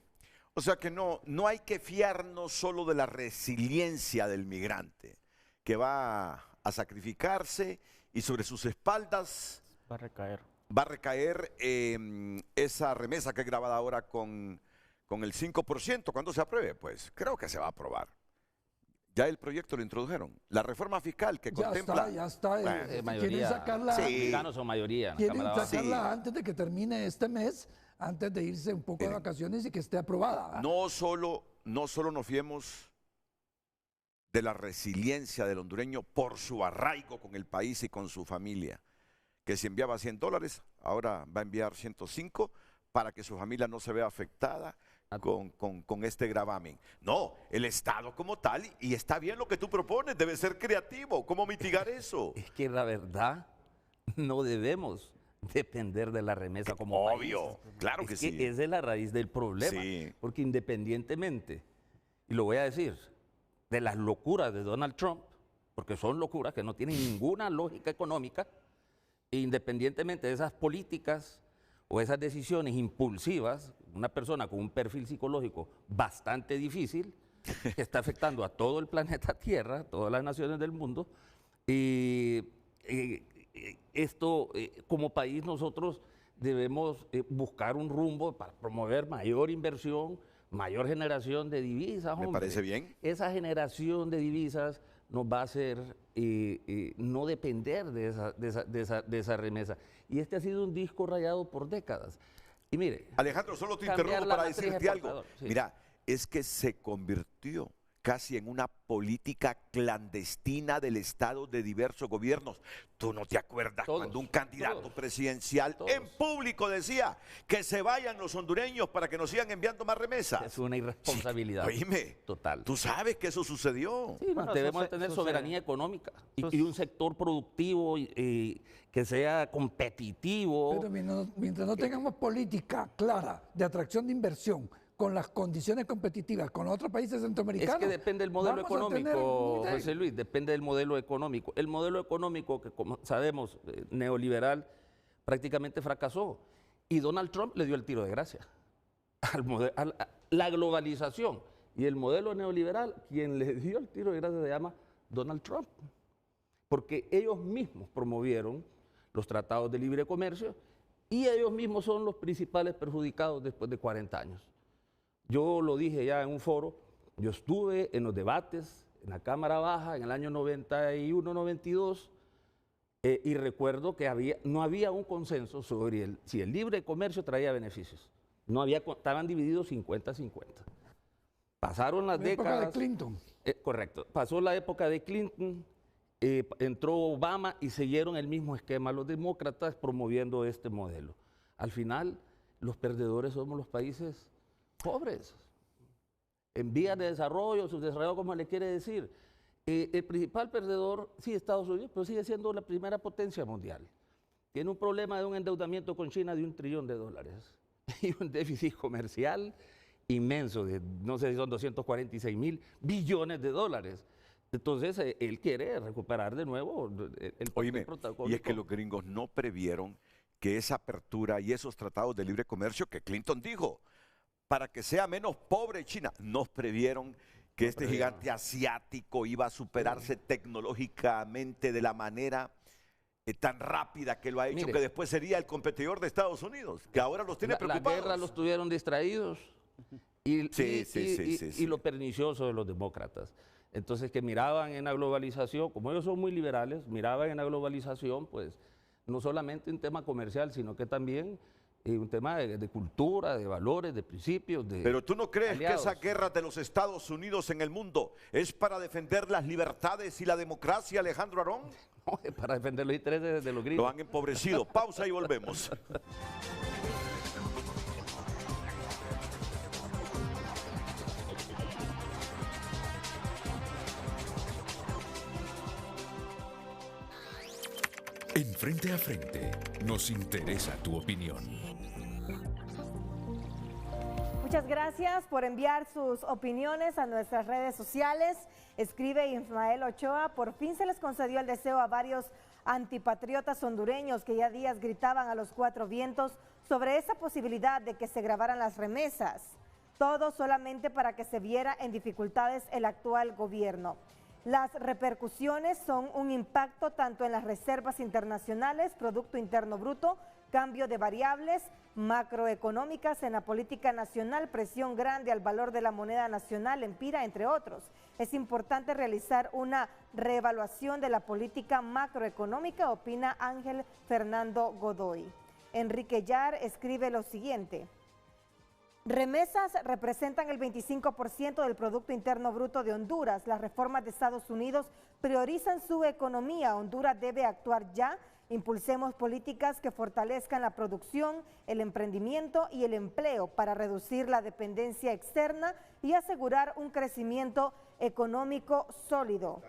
O sea que no hay que fiarnos solo de la resiliencia del migrante, que va a sacrificarse y sobre sus espaldas va a recaer esa remesa que es grabada ahora con el 5%. ¿Cuándo se apruebe? Pues creo que se va a aprobar. Ya el proyecto lo introdujeron. La reforma fiscal que contempla... Ya está. Mayoría. Quieren sacarla, Mexicanos son mayoría. Quieren sacarla antes de que termine este mes, antes de irse un poco de vacaciones y que esté aprobada. No solo nos fiemos de la resiliencia del hondureño por su arraigo con el país y con su familia, que si enviaba $100, ahora va a enviar 105 para que su familia no se vea afectada con este gravamen. No, el Estado como tal, y está bien lo que tú propones, debe ser creativo. ¿Cómo mitigar eso? Es que la verdad, no debemos depender de la remesa como obvio, país. Claro que sí. Esa es la raíz del problema, porque independientemente, y lo voy a decir, de las locuras de Donald Trump, porque son locuras que no tienen ninguna lógica económica, e independientemente de esas políticas o esas decisiones impulsivas, una persona con un perfil psicológico bastante difícil, que está afectando a todo el planeta Tierra, todas las naciones del mundo, y esto, como país, nosotros debemos buscar un rumbo para promover mayor inversión, mayor generación de divisas. Me parece bien. Esa generación de divisas nos va a hacer no depender de esa remesa. Y este ha sido un disco rayado por décadas. Y mire, Alejandro, solo te interrumpo para decirte algo. Sí. Mira, es que se convirtió casi en una política clandestina del Estado de diversos gobiernos. ¿Tú no te acuerdas cuando un candidato presidencial en público decía que se vayan los hondureños para que nos sigan enviando más remesas? Es una irresponsabilidad. Oíme, total. Tú sabes que eso sucedió. Sí, bueno, debemos tener soberanía económica y un sector productivo que sea competitivo. Pero mientras no tengamos política clara de atracción de inversión, con las condiciones competitivas con otros países centroamericanos. Es que depende del modelo económico, José Luis, depende del modelo económico. El modelo económico que, como sabemos, neoliberal, prácticamente fracasó. Y Donald Trump le dio el tiro de gracia a la globalización. Y el modelo neoliberal, quien le dio el tiro de gracia se llama Donald Trump. Porque ellos mismos promovieron los tratados de libre comercio y ellos mismos son los principales perjudicados después de 40 años. Yo lo dije ya en un foro, yo estuve en los debates en la Cámara Baja en el año 91-92 y recuerdo que no había un consenso sobre si el libre comercio traía beneficios. Estaban divididos 50-50. Pasaron las décadas. La época de Clinton. Correcto. Pasó la época de Clinton, entró Obama y siguieron el mismo esquema los demócratas promoviendo este modelo. Al final, los perdedores somos los países pobres, en vías de desarrollo, subdesarrollado, como le quiere decir. El principal perdedor, sí, Estados Unidos, pero sigue siendo la primera potencia mundial. Tiene un problema de un endeudamiento con China de $1 trillón y un déficit comercial inmenso de, no sé si son 246.000 billones de dólares. Entonces, él quiere recuperar de nuevo el papel protagónico. Y es que los gringos no previeron que esa apertura y esos tratados de libre comercio que Clinton dijo, para que sea menos pobre China, nos previeron que este gigante asiático iba a superarse tecnológicamente de la manera tan rápida que lo ha hecho. Mire, que después sería el competidor de Estados Unidos, que ahora los tiene preocupados. La guerra los tuvieron distraídos y lo pernicioso de los demócratas. Entonces, que miraban en la globalización, como ellos son muy liberales, miraban en la globalización, pues, no solamente un tema comercial, sino que también un tema de cultura, de valores, de principios. Pero tú no crees aliados. que esa guerra de los Estados Unidos en el mundo es para defender las libertades y la democracia, Alejandro Arón. No, es para defender los intereses de los gringos. Lo han empobrecido. Pausa y volvemos. En Frente a Frente nos interesa tu opinión. Muchas gracias por enviar sus opiniones a nuestras redes sociales. Escribe Ismael Ochoa, por fin se les concedió el deseo a varios antipatriotas hondureños que ya días gritaban a los cuatro vientos sobre esa posibilidad de que se grabaran las remesas. Todo solamente para que se viera en dificultades el actual gobierno. Las repercusiones son un impacto tanto en las reservas internacionales, Producto Interno Bruto, cambio de variables macroeconómicas en la política nacional, presión grande al valor de la moneda nacional, empira, entre otros. Es importante realizar una reevaluación de la política macroeconómica, opina Ángel Fernando Godoy. Enrique Yar escribe lo siguiente. Remesas representan el 25% del Producto Interno Bruto de Honduras. Las reformas de Estados Unidos priorizan su economía. Honduras debe actuar ya. Impulsemos políticas que fortalezcan la producción, el emprendimiento y el empleo para reducir la dependencia externa y asegurar un crecimiento económico sólido.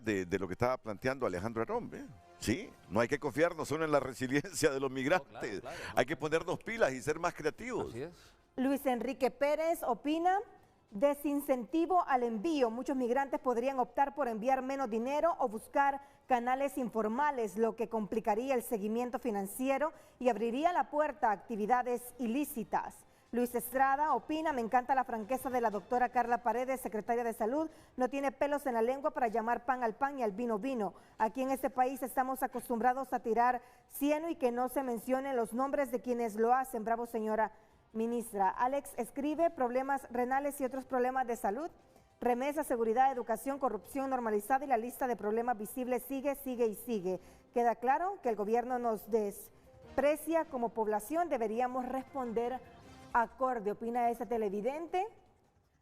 De lo que estaba planteando Alejandro Arón, ¿eh? Sí, no hay que confiarnos solo en la resiliencia de los migrantes, no, claro. Hay que ponernos pilas y ser más creativos. Así es. Luis Enrique Pérez opina, desincentivo al envío. Muchos migrantes podrían optar por enviar menos dinero o buscar canales informales, lo que complicaría el seguimiento financiero y abriría la puerta a actividades ilícitas. Luis Estrada opina, me encanta la franqueza de la doctora Carla Paredes, secretaria de Salud, no tiene pelos en la lengua para llamar pan al pan y al vino vino. Aquí en este país estamos acostumbrados a tirar cieno y que no se mencionen los nombres de quienes lo hacen. Bravo, señora ministra. Alex escribe, problemas renales y otros problemas de salud. Remesa, seguridad, educación, corrupción normalizada y la lista de problemas visibles sigue, sigue y sigue. Queda claro que el gobierno nos desprecia como población, deberíamos responder acorde, opina ese televidente.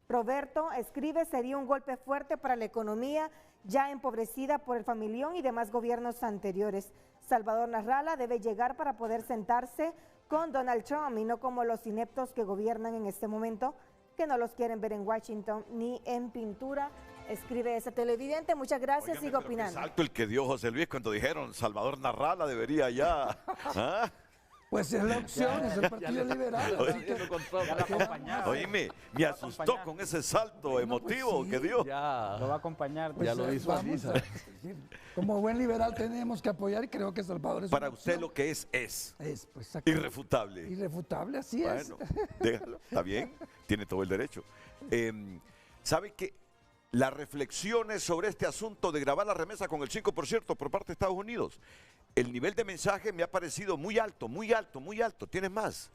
Roberto escribe, sería un golpe fuerte para la economía ya empobrecida por el familión y demás gobiernos anteriores. Salvador Narrala debe llegar para poder sentarse con Donald Trump y no como los ineptos que gobiernan en este momento, que no los quieren ver en Washington ni en pintura, escribe ese televidente. Muchas gracias, sigo opinando. Salto el que dio José Luis cuando dijeron Salvador Narrala debería ya. ¿Ah? Pues es la opción, es el Partido Liberal. Oíme, me asustó con ese salto emotivo que dio. Ya lo va a acompañar. Pues ya lo visualiza. Como buen liberal tenemos que apoyar y creo que Salvador es para usted lo que es pues, irrefutable. Irrefutable, así es. Bueno, déjalo, está bien, tiene todo el derecho. ¿Sabe qué? Las reflexiones sobre este asunto de grabar la remesa con el 5% por parte de Estados Unidos, el nivel de mensaje me ha parecido muy alto, muy alto, muy alto. ¿Tienes más?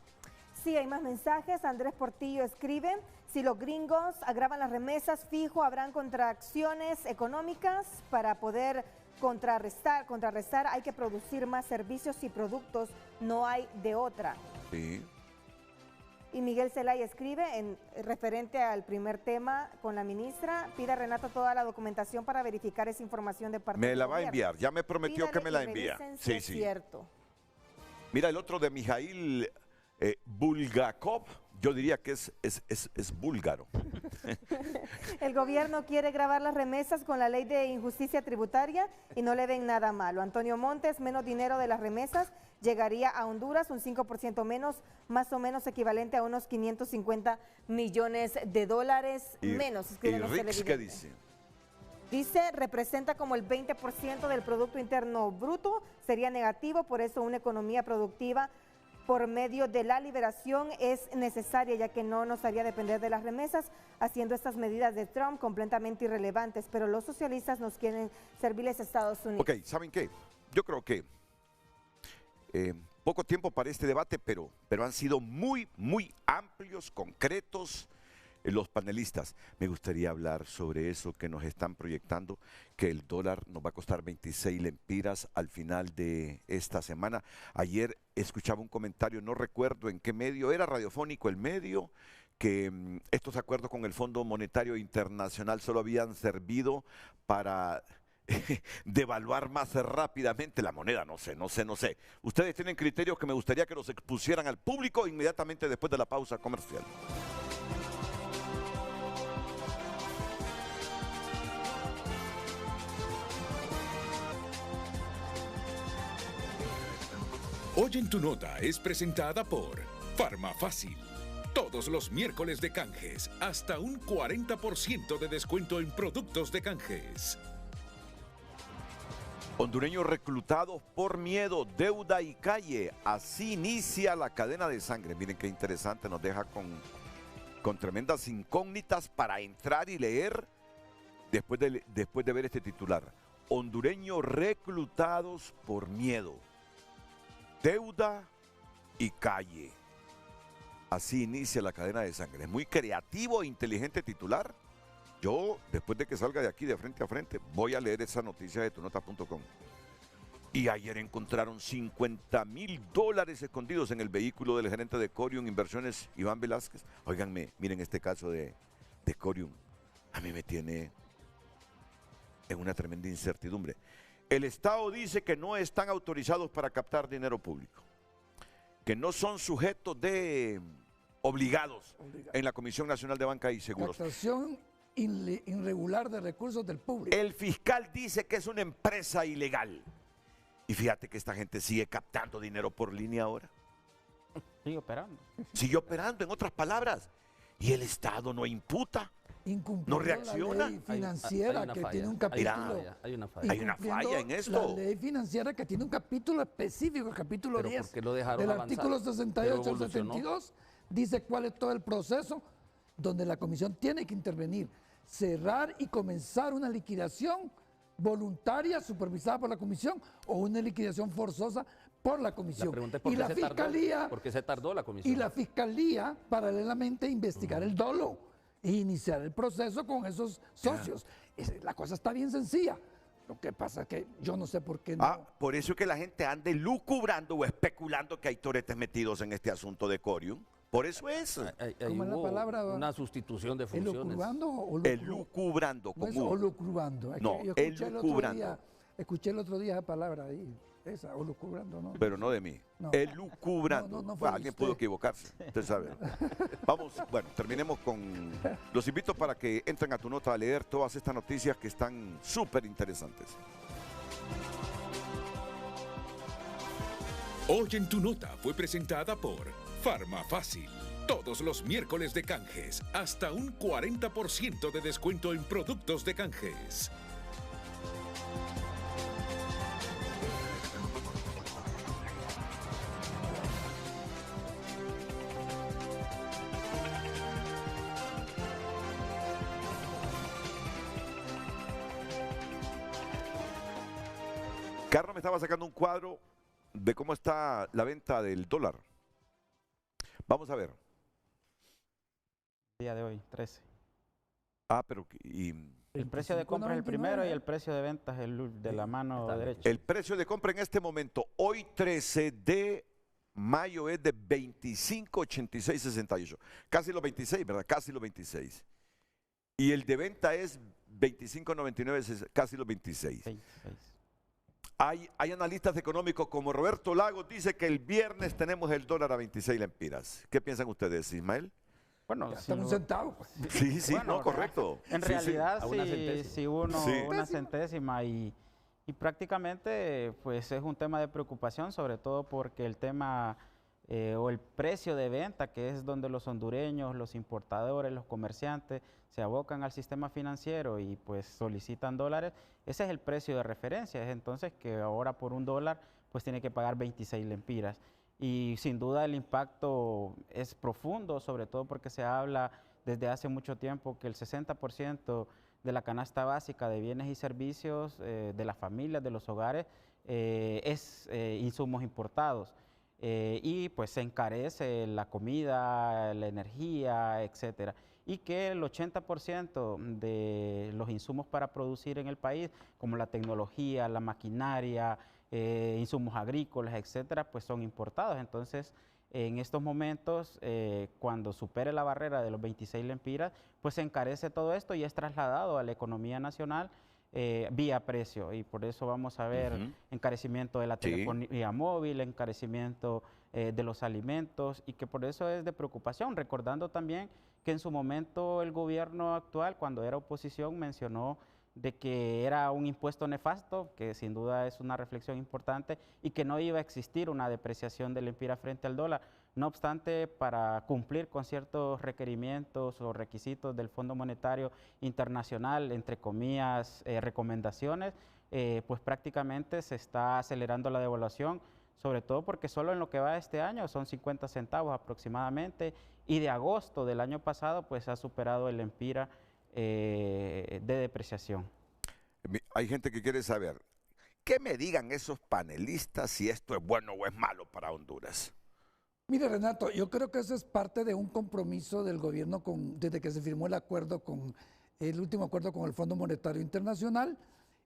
Sí, hay más mensajes. Andrés Portillo escribe, si los gringos agravan las remesas, fijo, habrán contracciones económicas para poder contrarrestar, hay que producir más servicios y productos, no hay de otra. Sí. Y Miguel Zelay escribe, en referente al primer tema con la ministra, pida a Renato toda la documentación para verificar esa información de parte del gobierno. Me la va a enviar, ya me prometió que me la envía. Sí, sí. Cierto. Mira, el otro de Mijail Bulgakov, yo diría que es búlgaro. El gobierno quiere grabar las remesas con la ley de injusticia tributaria y no le ven nada malo. Antonio Montes, menos dinero de las remesas llegaría a Honduras, un 5% menos, más o menos equivalente a unos 550 millones de dólares menos. ¿Y Rix qué dice? Dice, representa como el 20% del Producto Interno Bruto, sería negativo, por eso una economía productiva por medio de la liberación es necesaria, ya que no nos haría depender de las remesas, haciendo estas medidas de Trump completamente irrelevantes, pero los socialistas nos quieren servirles a Estados Unidos. Ok, ¿saben qué? Yo creo que poco tiempo para este debate, pero han sido muy, muy amplios, concretos, los panelistas. Me gustaría hablar sobre eso que nos están proyectando, que el dólar nos va a costar 26 lempiras al final de esta semana. Ayer escuchaba un comentario, no recuerdo en qué medio, era radiofónico el medio, que estos acuerdos con el Fondo Monetario Internacional solo habían servido para devaluar más rápidamente la moneda, no sé. Ustedes tienen criterios que me gustaría que los expusieran al público inmediatamente después de la pausa comercial. Hoy en tu nota es presentada por Farmafácil. Todos los miércoles de canjes, hasta un 40% de descuento en productos de canjes. Hondureños reclutados por miedo, deuda y calle. Así inicia la cadena de sangre. Miren qué interesante, nos deja con tremendas incógnitas para entrar y leer después de ver este titular. Hondureños reclutados por miedo, deuda y calle. Así inicia la cadena de sangre. Es muy creativo e inteligente titular. Yo, después de que salga de aquí de frente a frente, voy a leer esa noticia de tunota.com. Y ayer encontraron $50,000 escondidos en el vehículo del gerente de Corium Inversiones, Iván Velázquez. Óiganme, miren este caso de Corium. A mí me tiene en una tremenda incertidumbre. El Estado dice que no están autorizados para captar dinero público, que no son sujetos de obligados en la Comisión Nacional de Banca y Seguros. Captación irregular de recursos del público. El fiscal dice que es una empresa ilegal. Y fíjate que esta gente sigue captando dinero por línea ahora. Sigue operando. Sigue operando, en otras palabras. Y el Estado no imputa. No reacciona. La ley financiera que tiene un capítulo. Hay una falla en esto. La ley financiera que tiene un capítulo específico, el capítulo 10 del artículo 68 al 72, dice cuál es todo el proceso donde la comisión tiene que intervenir, cerrar y comenzar una liquidación voluntaria supervisada por la comisión o una liquidación forzosa por la comisión. La pregunta es ¿por qué se tardó la comisión? Y la fiscalía paralelamente investigar el dolo e iniciar el proceso con esos socios. La cosa está bien sencilla. Lo que pasa es que yo no sé por qué no. Por eso es que la gente ande lucubrando o especulando que hay toretes metidos en este asunto de Corium. Por eso es. ¿Cómo es la palabra? Una sustitución de funciones. ¿Elucubrando o elucubrando? O lucrando. No, elucubrando. Escuché el otro día esa palabra ahí. Esa, o lucubrando, ¿no? Pero no de mí. No. Elucubrando. No alguien pudo equivocarse, usted sabe. Vamos, bueno, terminemos con... Los invito para que entren a Tu Nota a leer todas estas noticias que están súper interesantes. Hoy en Tu Nota fue presentada por Farmafácil. Todos los miércoles de canjes, hasta un 40% de descuento en productos de canjes. Carlos me estaba sacando un cuadro de cómo está la venta del dólar. Vamos a ver. Día de hoy, 13. Pero... el precio de compra es el primero y el precio de venta es el de la mano derecha. El precio de compra en este momento, hoy 13 de mayo, es de 25.8668. Casi los 26, ¿verdad? Casi los 26. Y el de venta es 25.99, casi los 26. 26. Hay analistas económicos como Roberto Lagos, dice que el viernes tenemos el dólar a 26 lempiras. ¿Qué piensan ustedes, Ismael? Bueno, hasta un centavo. Sí, bueno, no, correcto. En realidad sí hubo una centésima y prácticamente pues es un tema de preocupación, sobre todo porque el tema o el precio de venta, que es donde los hondureños, los importadores, los comerciantes se abocan al sistema financiero y pues solicitan dólares, ese es el precio de referencia, es entonces que ahora por $1 pues tiene que pagar 26 lempiras. Y sin duda el impacto es profundo, sobre todo porque se habla desde hace mucho tiempo que el 60% de la canasta básica de bienes y servicios de las familias, de los hogares, es insumos importados. Y pues se encarece la comida, la energía, etcétera. y que el 80% de los insumos para producir en el país, como la tecnología, la maquinaria, insumos agrícolas, etcétera, pues son importados. Entonces, en estos momentos, cuando supere la barrera de los 26 lempiras, pues se encarece todo esto y es trasladado a la economía nacional vía precio, y por eso vamos a ver encarecimiento de la telefonía móvil, encarecimiento de los alimentos, y que por eso es de preocupación, recordando también que en su momento el gobierno actual, cuando era oposición, mencionó de que era un impuesto nefasto, que sin duda es una reflexión importante, y que no iba a existir una depreciación del lempira frente al dólar. No obstante, para cumplir con ciertos requerimientos o requisitos del Fondo Monetario Internacional, entre comillas, recomendaciones, pues prácticamente se está acelerando la devaluación, sobre todo porque solo en lo que va de este año son 50 centavos aproximadamente, y de agosto del año pasado pues ha superado el lempira de depreciación. Hay gente que quiere saber, ¿qué me digan esos panelistas si esto es bueno o es malo para Honduras? Mire, Renato, yo creo que eso es parte de un compromiso del gobierno desde que se firmó el último acuerdo con el Fondo Monetario Internacional,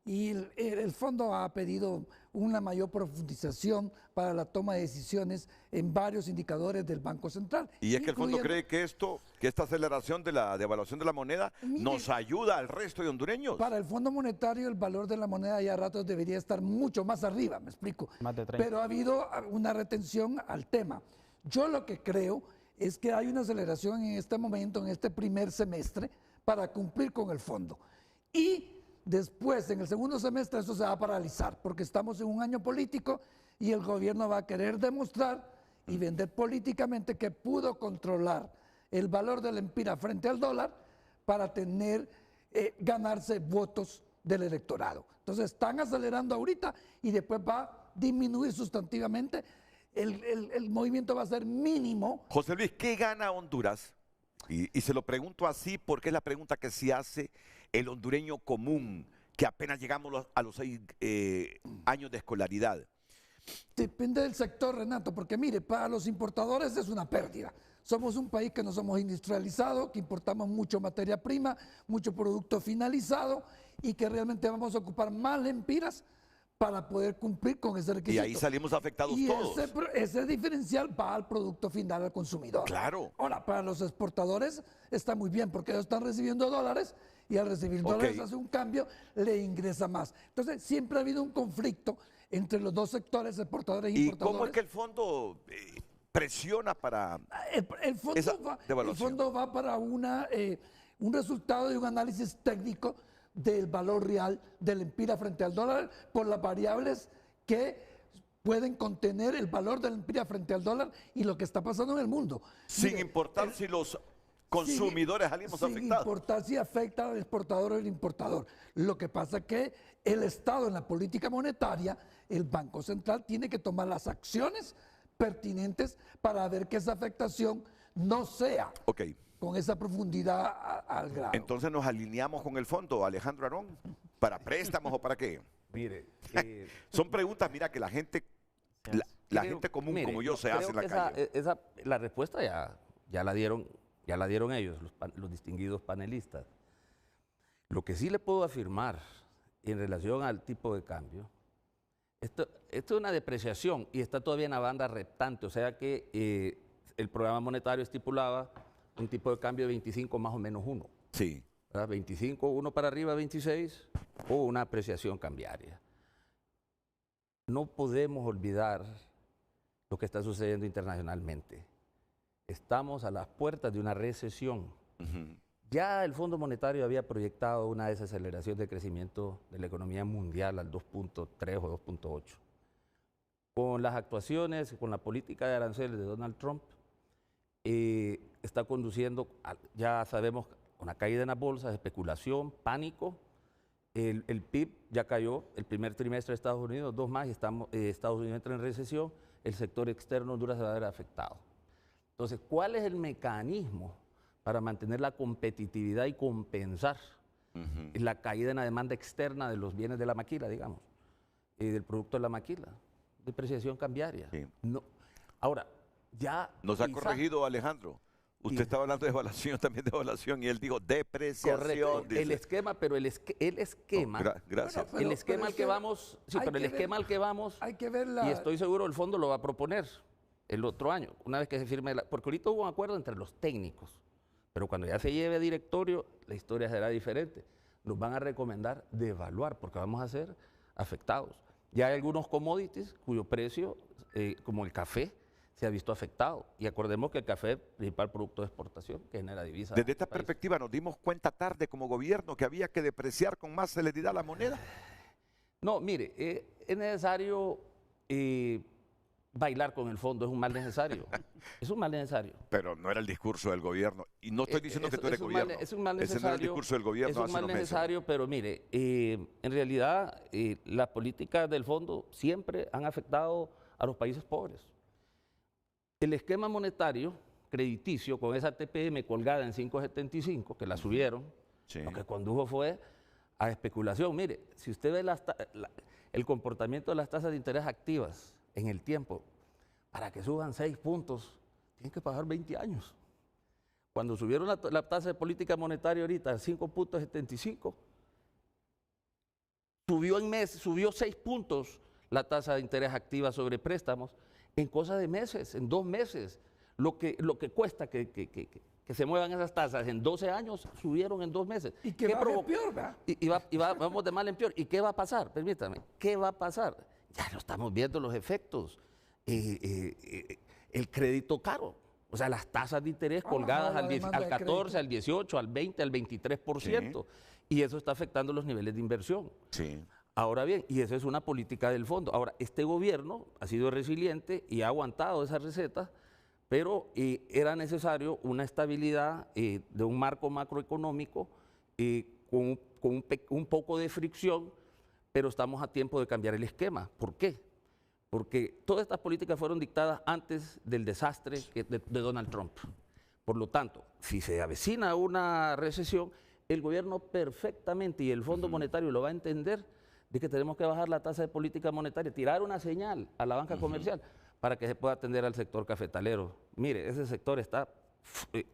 y el fondo ha pedido una mayor profundización para la toma de decisiones en varios indicadores del Banco Central. Y es que el fondo cree que esta aceleración de la devaluación de la moneda nos ayuda al resto de hondureños. Para el Fondo Monetario el valor de la moneda ya a ratos debería estar mucho más arriba, me explico. Más de 30. Pero ha habido una retención al tema. Yo lo que creo es que hay una aceleración en este momento, en este primer semestre, para cumplir con el fondo. Y después, en el segundo semestre, eso se va a paralizar, porque estamos en un año político y el gobierno va a querer demostrar y vender políticamente que pudo controlar el valor del lempira frente al dólar para ganarse votos del electorado. Entonces, están acelerando ahorita y después va a disminuir sustantivamente. El movimiento va a ser mínimo. José Luis, ¿qué gana Honduras? Y se lo pregunto así porque es la pregunta que se hace el hondureño común, que apenas llegamos a los 6 años de escolaridad. Depende del sector, Renato, porque mire, para los importadores es una pérdida. Somos un país que no somos industrializados, que importamos mucho materia prima, mucho producto finalizado, y que realmente vamos a ocupar más lempiras para poder cumplir con ese requisito. Y ahí salimos afectados todos. Ese diferencial va al producto final al consumidor. Claro. Ahora, para los exportadores está muy bien, porque ellos están recibiendo dólares, y al recibir dólares hace un cambio, le ingresa más. Entonces, siempre ha habido un conflicto entre los dos sectores, exportadores e importadores. ¿Y cómo es que el fondo presiona para el fondo va para un resultado de un análisis técnico del valor real del lempira frente al dólar por las variables que pueden contener el valor del lempira frente al dólar y lo que está pasando en el mundo. Sin importar si los consumidores salimos afectados. Sin importar si afecta al exportador o al importador. Lo que pasa es que el Estado en la política monetaria, el Banco Central, tiene que tomar las acciones pertinentes para ver que esa afectación no sea con esa profundidad al grado. Entonces nos alineamos con el fondo, Alejandro Arón, ¿para préstamos o para qué? Mire, son preguntas, mira, que la gente común como yo se hace en la calle. La respuesta ya la dieron ellos, los distinguidos panelistas. Lo que sí le puedo afirmar en relación al tipo de cambio, esto es una depreciación y está todavía en la banda reptante, o sea que el programa monetario estipulaba un tipo de cambio de 25 más o menos 1. Sí. ¿Verdad? 25, 1 para arriba, 26, o una apreciación cambiaria. No podemos olvidar lo que está sucediendo internacionalmente. Estamos a las puertas de una recesión. Ya el Fondo Monetario había proyectado una desaceleración de crecimiento de la economía mundial al 2.3 o 2.8. Con las actuaciones, con la política de aranceles de Donald Trump, está conduciendo, ya sabemos, una caída en las bolsas, especulación, pánico. El PIB ya cayó el primer trimestre de Estados Unidos, 2 más, y Estados Unidos entra en recesión, el sector externo de Honduras se va a ver afectado. Entonces, ¿cuál es el mecanismo para mantener la competitividad y compensar la caída en la demanda externa de los bienes de la maquila, digamos, del producto de la maquila? Depreciación cambiaria. Sí. No. Ahora, ya... Nos ha corregido Alejandro. Usted estaba hablando de evaluación, también de evaluación, y él dijo depreciación. Correcto, dice. el esquema, pero el esquema, gracias. el esquema al que vamos, sí, pero el esquema al que vamos, hay que ver y estoy seguro el fondo lo va a proponer el otro año, una vez que se firme, porque ahorita hubo un acuerdo entre los técnicos, pero cuando ya se lleve a directorio, la historia será diferente. Nos van a recomendar devaluar, porque vamos a ser afectados. Ya hay algunos commodities cuyo precio, como el café, se ha visto afectado. Y acordemos que el café es el principal producto de exportación que genera divisas. Desde esta perspectiva, ¿nos dimos cuenta tarde como gobierno que había que depreciar con más celeridad la moneda? No, mire, es necesario bailar con el fondo, es un mal necesario. Es un mal necesario. Pero no era el discurso del gobierno. Y no estoy diciendo que tú eres gobierno. Es un mal necesario. Ese no era el discurso del gobierno. Es un mal necesario, pero mire, en realidad las políticas del fondo siempre han afectado a los países pobres. El esquema monetario crediticio con esa TPM colgada en 5.75, que la subieron, sí, lo que condujo fue a especulación. Mire, si usted ve el comportamiento de las tasas de interés activas en el tiempo, para que suban 6 puntos, tienen que pagar 20 años. Cuando subieron la tasa de política monetaria ahorita a 5.75, subió 6 puntos la tasa de interés activa sobre préstamos en cosa de meses, en 2 meses. Lo que cuesta que se muevan esas tasas en 12 años, subieron en 2 meses. Y que va de peor, ¿verdad? Vamos de mal en peor. ¿Y qué va a pasar? Permítame, ¿qué va a pasar? Ya lo estamos viendo los efectos. El crédito caro, o sea, las tasas de interés colgadas al 14, al 18, al 20, al 23%. Sí. Y eso está afectando los niveles de inversión. Sí. Ahora bien, y esa es una política del fondo. Ahora, este gobierno ha sido resiliente y ha aguantado esa receta, pero era necesario una estabilidad de un marco macroeconómico con un poco de fricción, pero estamos a tiempo de cambiar el esquema. ¿Por qué? Porque todas estas políticas fueron dictadas antes del desastre de Donald Trump. Por lo tanto, si se avecina una recesión, el gobierno perfectamente y el Fondo Monetario lo va a entender de que tenemos que bajar la tasa de política monetaria, tirar una señal a la banca comercial para que se pueda atender al sector cafetalero. Mire, ese sector está,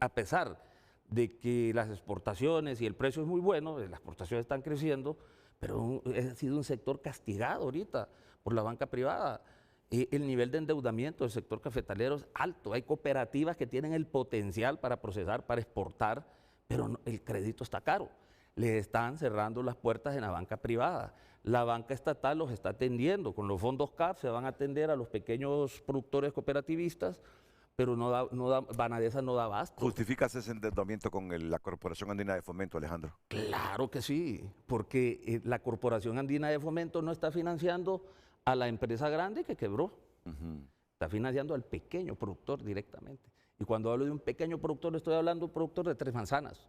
a pesar de que las exportaciones y el precio es muy bueno, las exportaciones están creciendo, pero ha sido un sector castigado ahorita por la banca privada. El nivel de endeudamiento del sector cafetalero es alto. Hay cooperativas que tienen el potencial para procesar, para exportar, pero el crédito está caro. Les están cerrando las puertas en la banca privada. La banca estatal los está atendiendo. Con los fondos CAF se van a atender a los pequeños productores cooperativistas, pero Banadesa no da abasto. ¿Justificas ese endeudamiento con la Corporación Andina de Fomento, Alejandro? Claro que sí, porque la Corporación Andina de Fomento no está financiando a la empresa grande que quebró. Está financiando al pequeño productor directamente. Y cuando hablo de un pequeño productor, estoy hablando de un productor de 3 manzanas.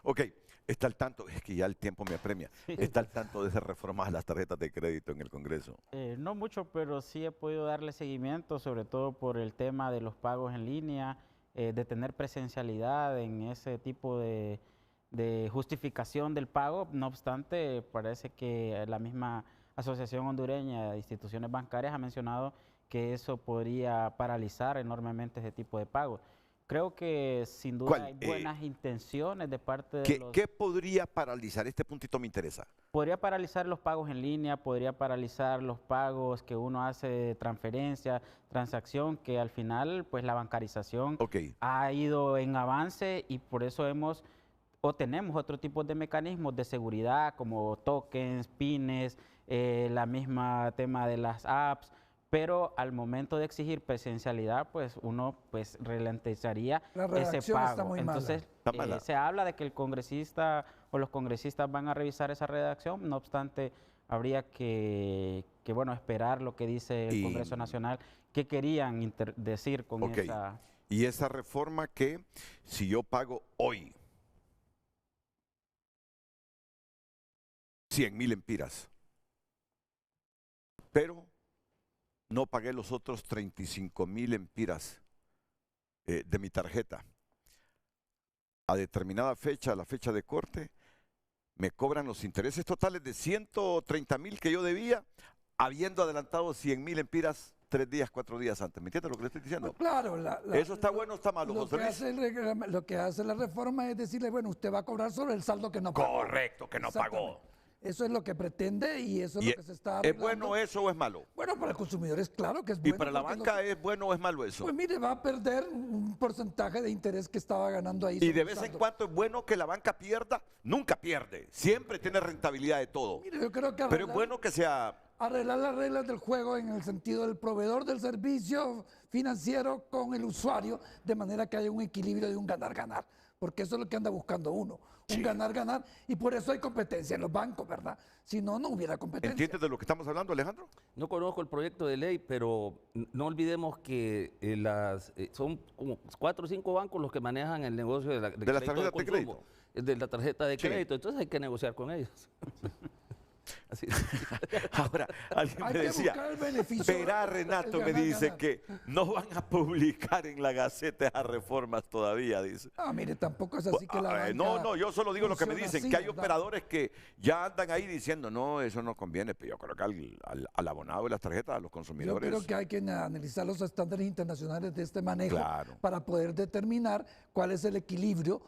Ok, está al tanto, es que ya el tiempo me apremia, está al tanto de esas reformas a las tarjetas de crédito en el Congreso. No mucho, pero sí he podido darle seguimiento, sobre todo por el tema de los pagos en línea, de tener presencialidad en ese tipo de justificación del pago. No obstante, parece que la misma Asociación Hondureña de Instituciones Bancarias ha mencionado que eso podría paralizar enormemente ese tipo de pagos. Creo que sin duda hay buenas intenciones de parte de los... ¿Qué podría paralizar? Este puntito me interesa. Podría paralizar los pagos en línea, podría paralizar los pagos que uno hace de transferencia, transacción, que al final pues la bancarización ha ido en avance y por eso tenemos otro tipo de mecanismos de seguridad como tokens, pines, la misma tema de las apps. Pero al momento de exigir presencialidad, pues uno ralentizaría ese pago. Está muy Entonces, se habla de que el congresista o los congresistas van a revisar esa redacción, no obstante, habría que esperar lo que dice el Congreso Nacional, qué querían decir con esa... Y esa reforma que, si yo pago hoy 100,000 empiras, pero no pagué los otros 35,000 empiras de mi tarjeta. A determinada fecha, la fecha de corte, me cobran los intereses totales de 130,000 que yo debía, habiendo adelantado 100,000 empiras 3 días, 4 días antes. ¿Me entiendes lo que le estoy diciendo? No, claro. ¿Eso está bueno o está malo, José Luis? Lo que hace la reforma es decirle, bueno, usted va a cobrar sobre el saldo que no pagó. Correcto, que no pagó. Eso es lo que pretende y eso es lo que se está arreglando. ¿Es bueno eso o es malo? Bueno, para el consumidor es claro que es bueno. ¿Y para la banca es bueno o es malo eso? Pues mire, va a perder un porcentaje de interés que estaba ganando ahí. ¿Y de vez en cuando es bueno que la banca pierda? Nunca pierde. Siempre tiene rentabilidad de todo. Mire, yo creo que pero es bueno que sea... Arreglar las reglas del juego en el sentido del proveedor del servicio financiero con el usuario, de manera que haya un equilibrio de un ganar-ganar. Porque eso es lo que anda buscando uno. Un ganar-ganar, y por eso hay competencia en los bancos, ¿verdad? Si no, no hubiera competencia. ¿Entiendes de lo que estamos hablando, Alejandro? No conozco el proyecto de ley, pero no olvidemos que son como 4 o 5 bancos los que manejan el negocio de las tarjetas de crédito. De la tarjeta de crédito, entonces hay que negociar con ellos. Así. Ahora, alguien me decía, verá, Renato me dice que no van a publicar en la Gaceta esas reformas todavía, dice. Ah, mire, tampoco es así que la banca no, yo solo digo lo que me dicen, así, que hay operadores que ya andan ahí diciendo, no, eso no conviene, pero yo creo que al abonado de las tarjetas, a los consumidores. Yo creo que hay que analizar los estándares internacionales de este manejo para poder determinar cuál es el equilibrio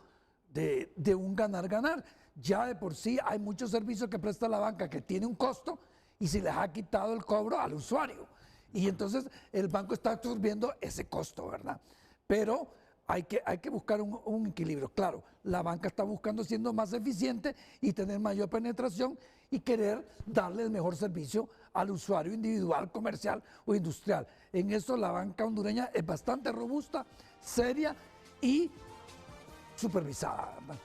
de un ganar-ganar. Ya de por sí hay muchos servicios que presta la banca que tiene un costo y se les ha quitado el cobro al usuario. Y entonces el banco está absorbiendo ese costo, ¿verdad? Pero hay que buscar un equilibrio. Claro, la banca está buscando siendo más eficiente y tener mayor penetración y querer darle el mejor servicio al usuario individual, comercial o industrial. En eso la banca hondureña es bastante robusta, seria y supervisada, ¿verdad?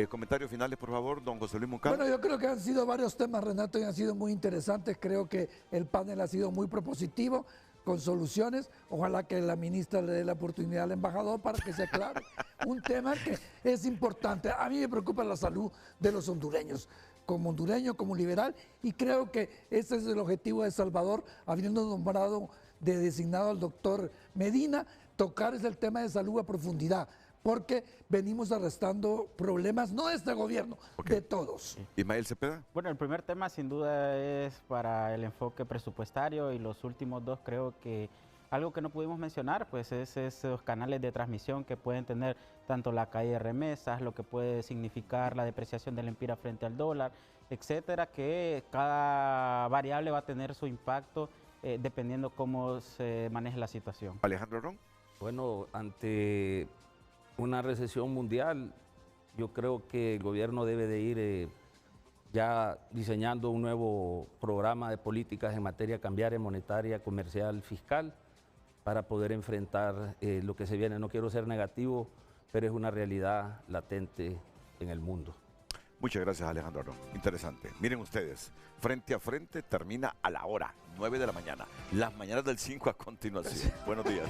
Comentarios finales, por favor, don José Luis Moncada. Bueno, yo creo que han sido varios temas, Renato, y han sido muy interesantes. Creo que el panel ha sido muy propositivo, con soluciones. Ojalá que la ministra le dé la oportunidad al embajador para que se aclare un tema que es importante. A mí me preocupa la salud de los hondureños, como hondureño, como liberal, y creo que ese es el objetivo de Salvador, habiendo nombrado de designado al doctor Medina, tocar el tema de salud a profundidad, porque venimos arrastrando problemas, no de este gobierno, de todos. Ismael Cepeda. Bueno, el primer tema sin duda es para el enfoque presupuestario, y los últimos dos creo que algo que no pudimos mencionar pues es esos canales de transmisión que pueden tener tanto la caída de remesas, lo que puede significar la depreciación del empira frente al dólar, etcétera, que cada variable va a tener su impacto dependiendo cómo se maneje la situación. Alejandro Ron. Bueno, ante una recesión mundial, yo creo que el gobierno debe de ir ya diseñando un nuevo programa de políticas en materia cambiaria, monetaria, comercial, fiscal, para poder enfrentar lo que se viene. No quiero ser negativo, pero es una realidad latente en el mundo. Muchas gracias, Alejandro Arón. Interesante. Miren ustedes, Frente a Frente termina a la hora, 9 de la mañana. Las mañanas del 5 a continuación. Buenos días.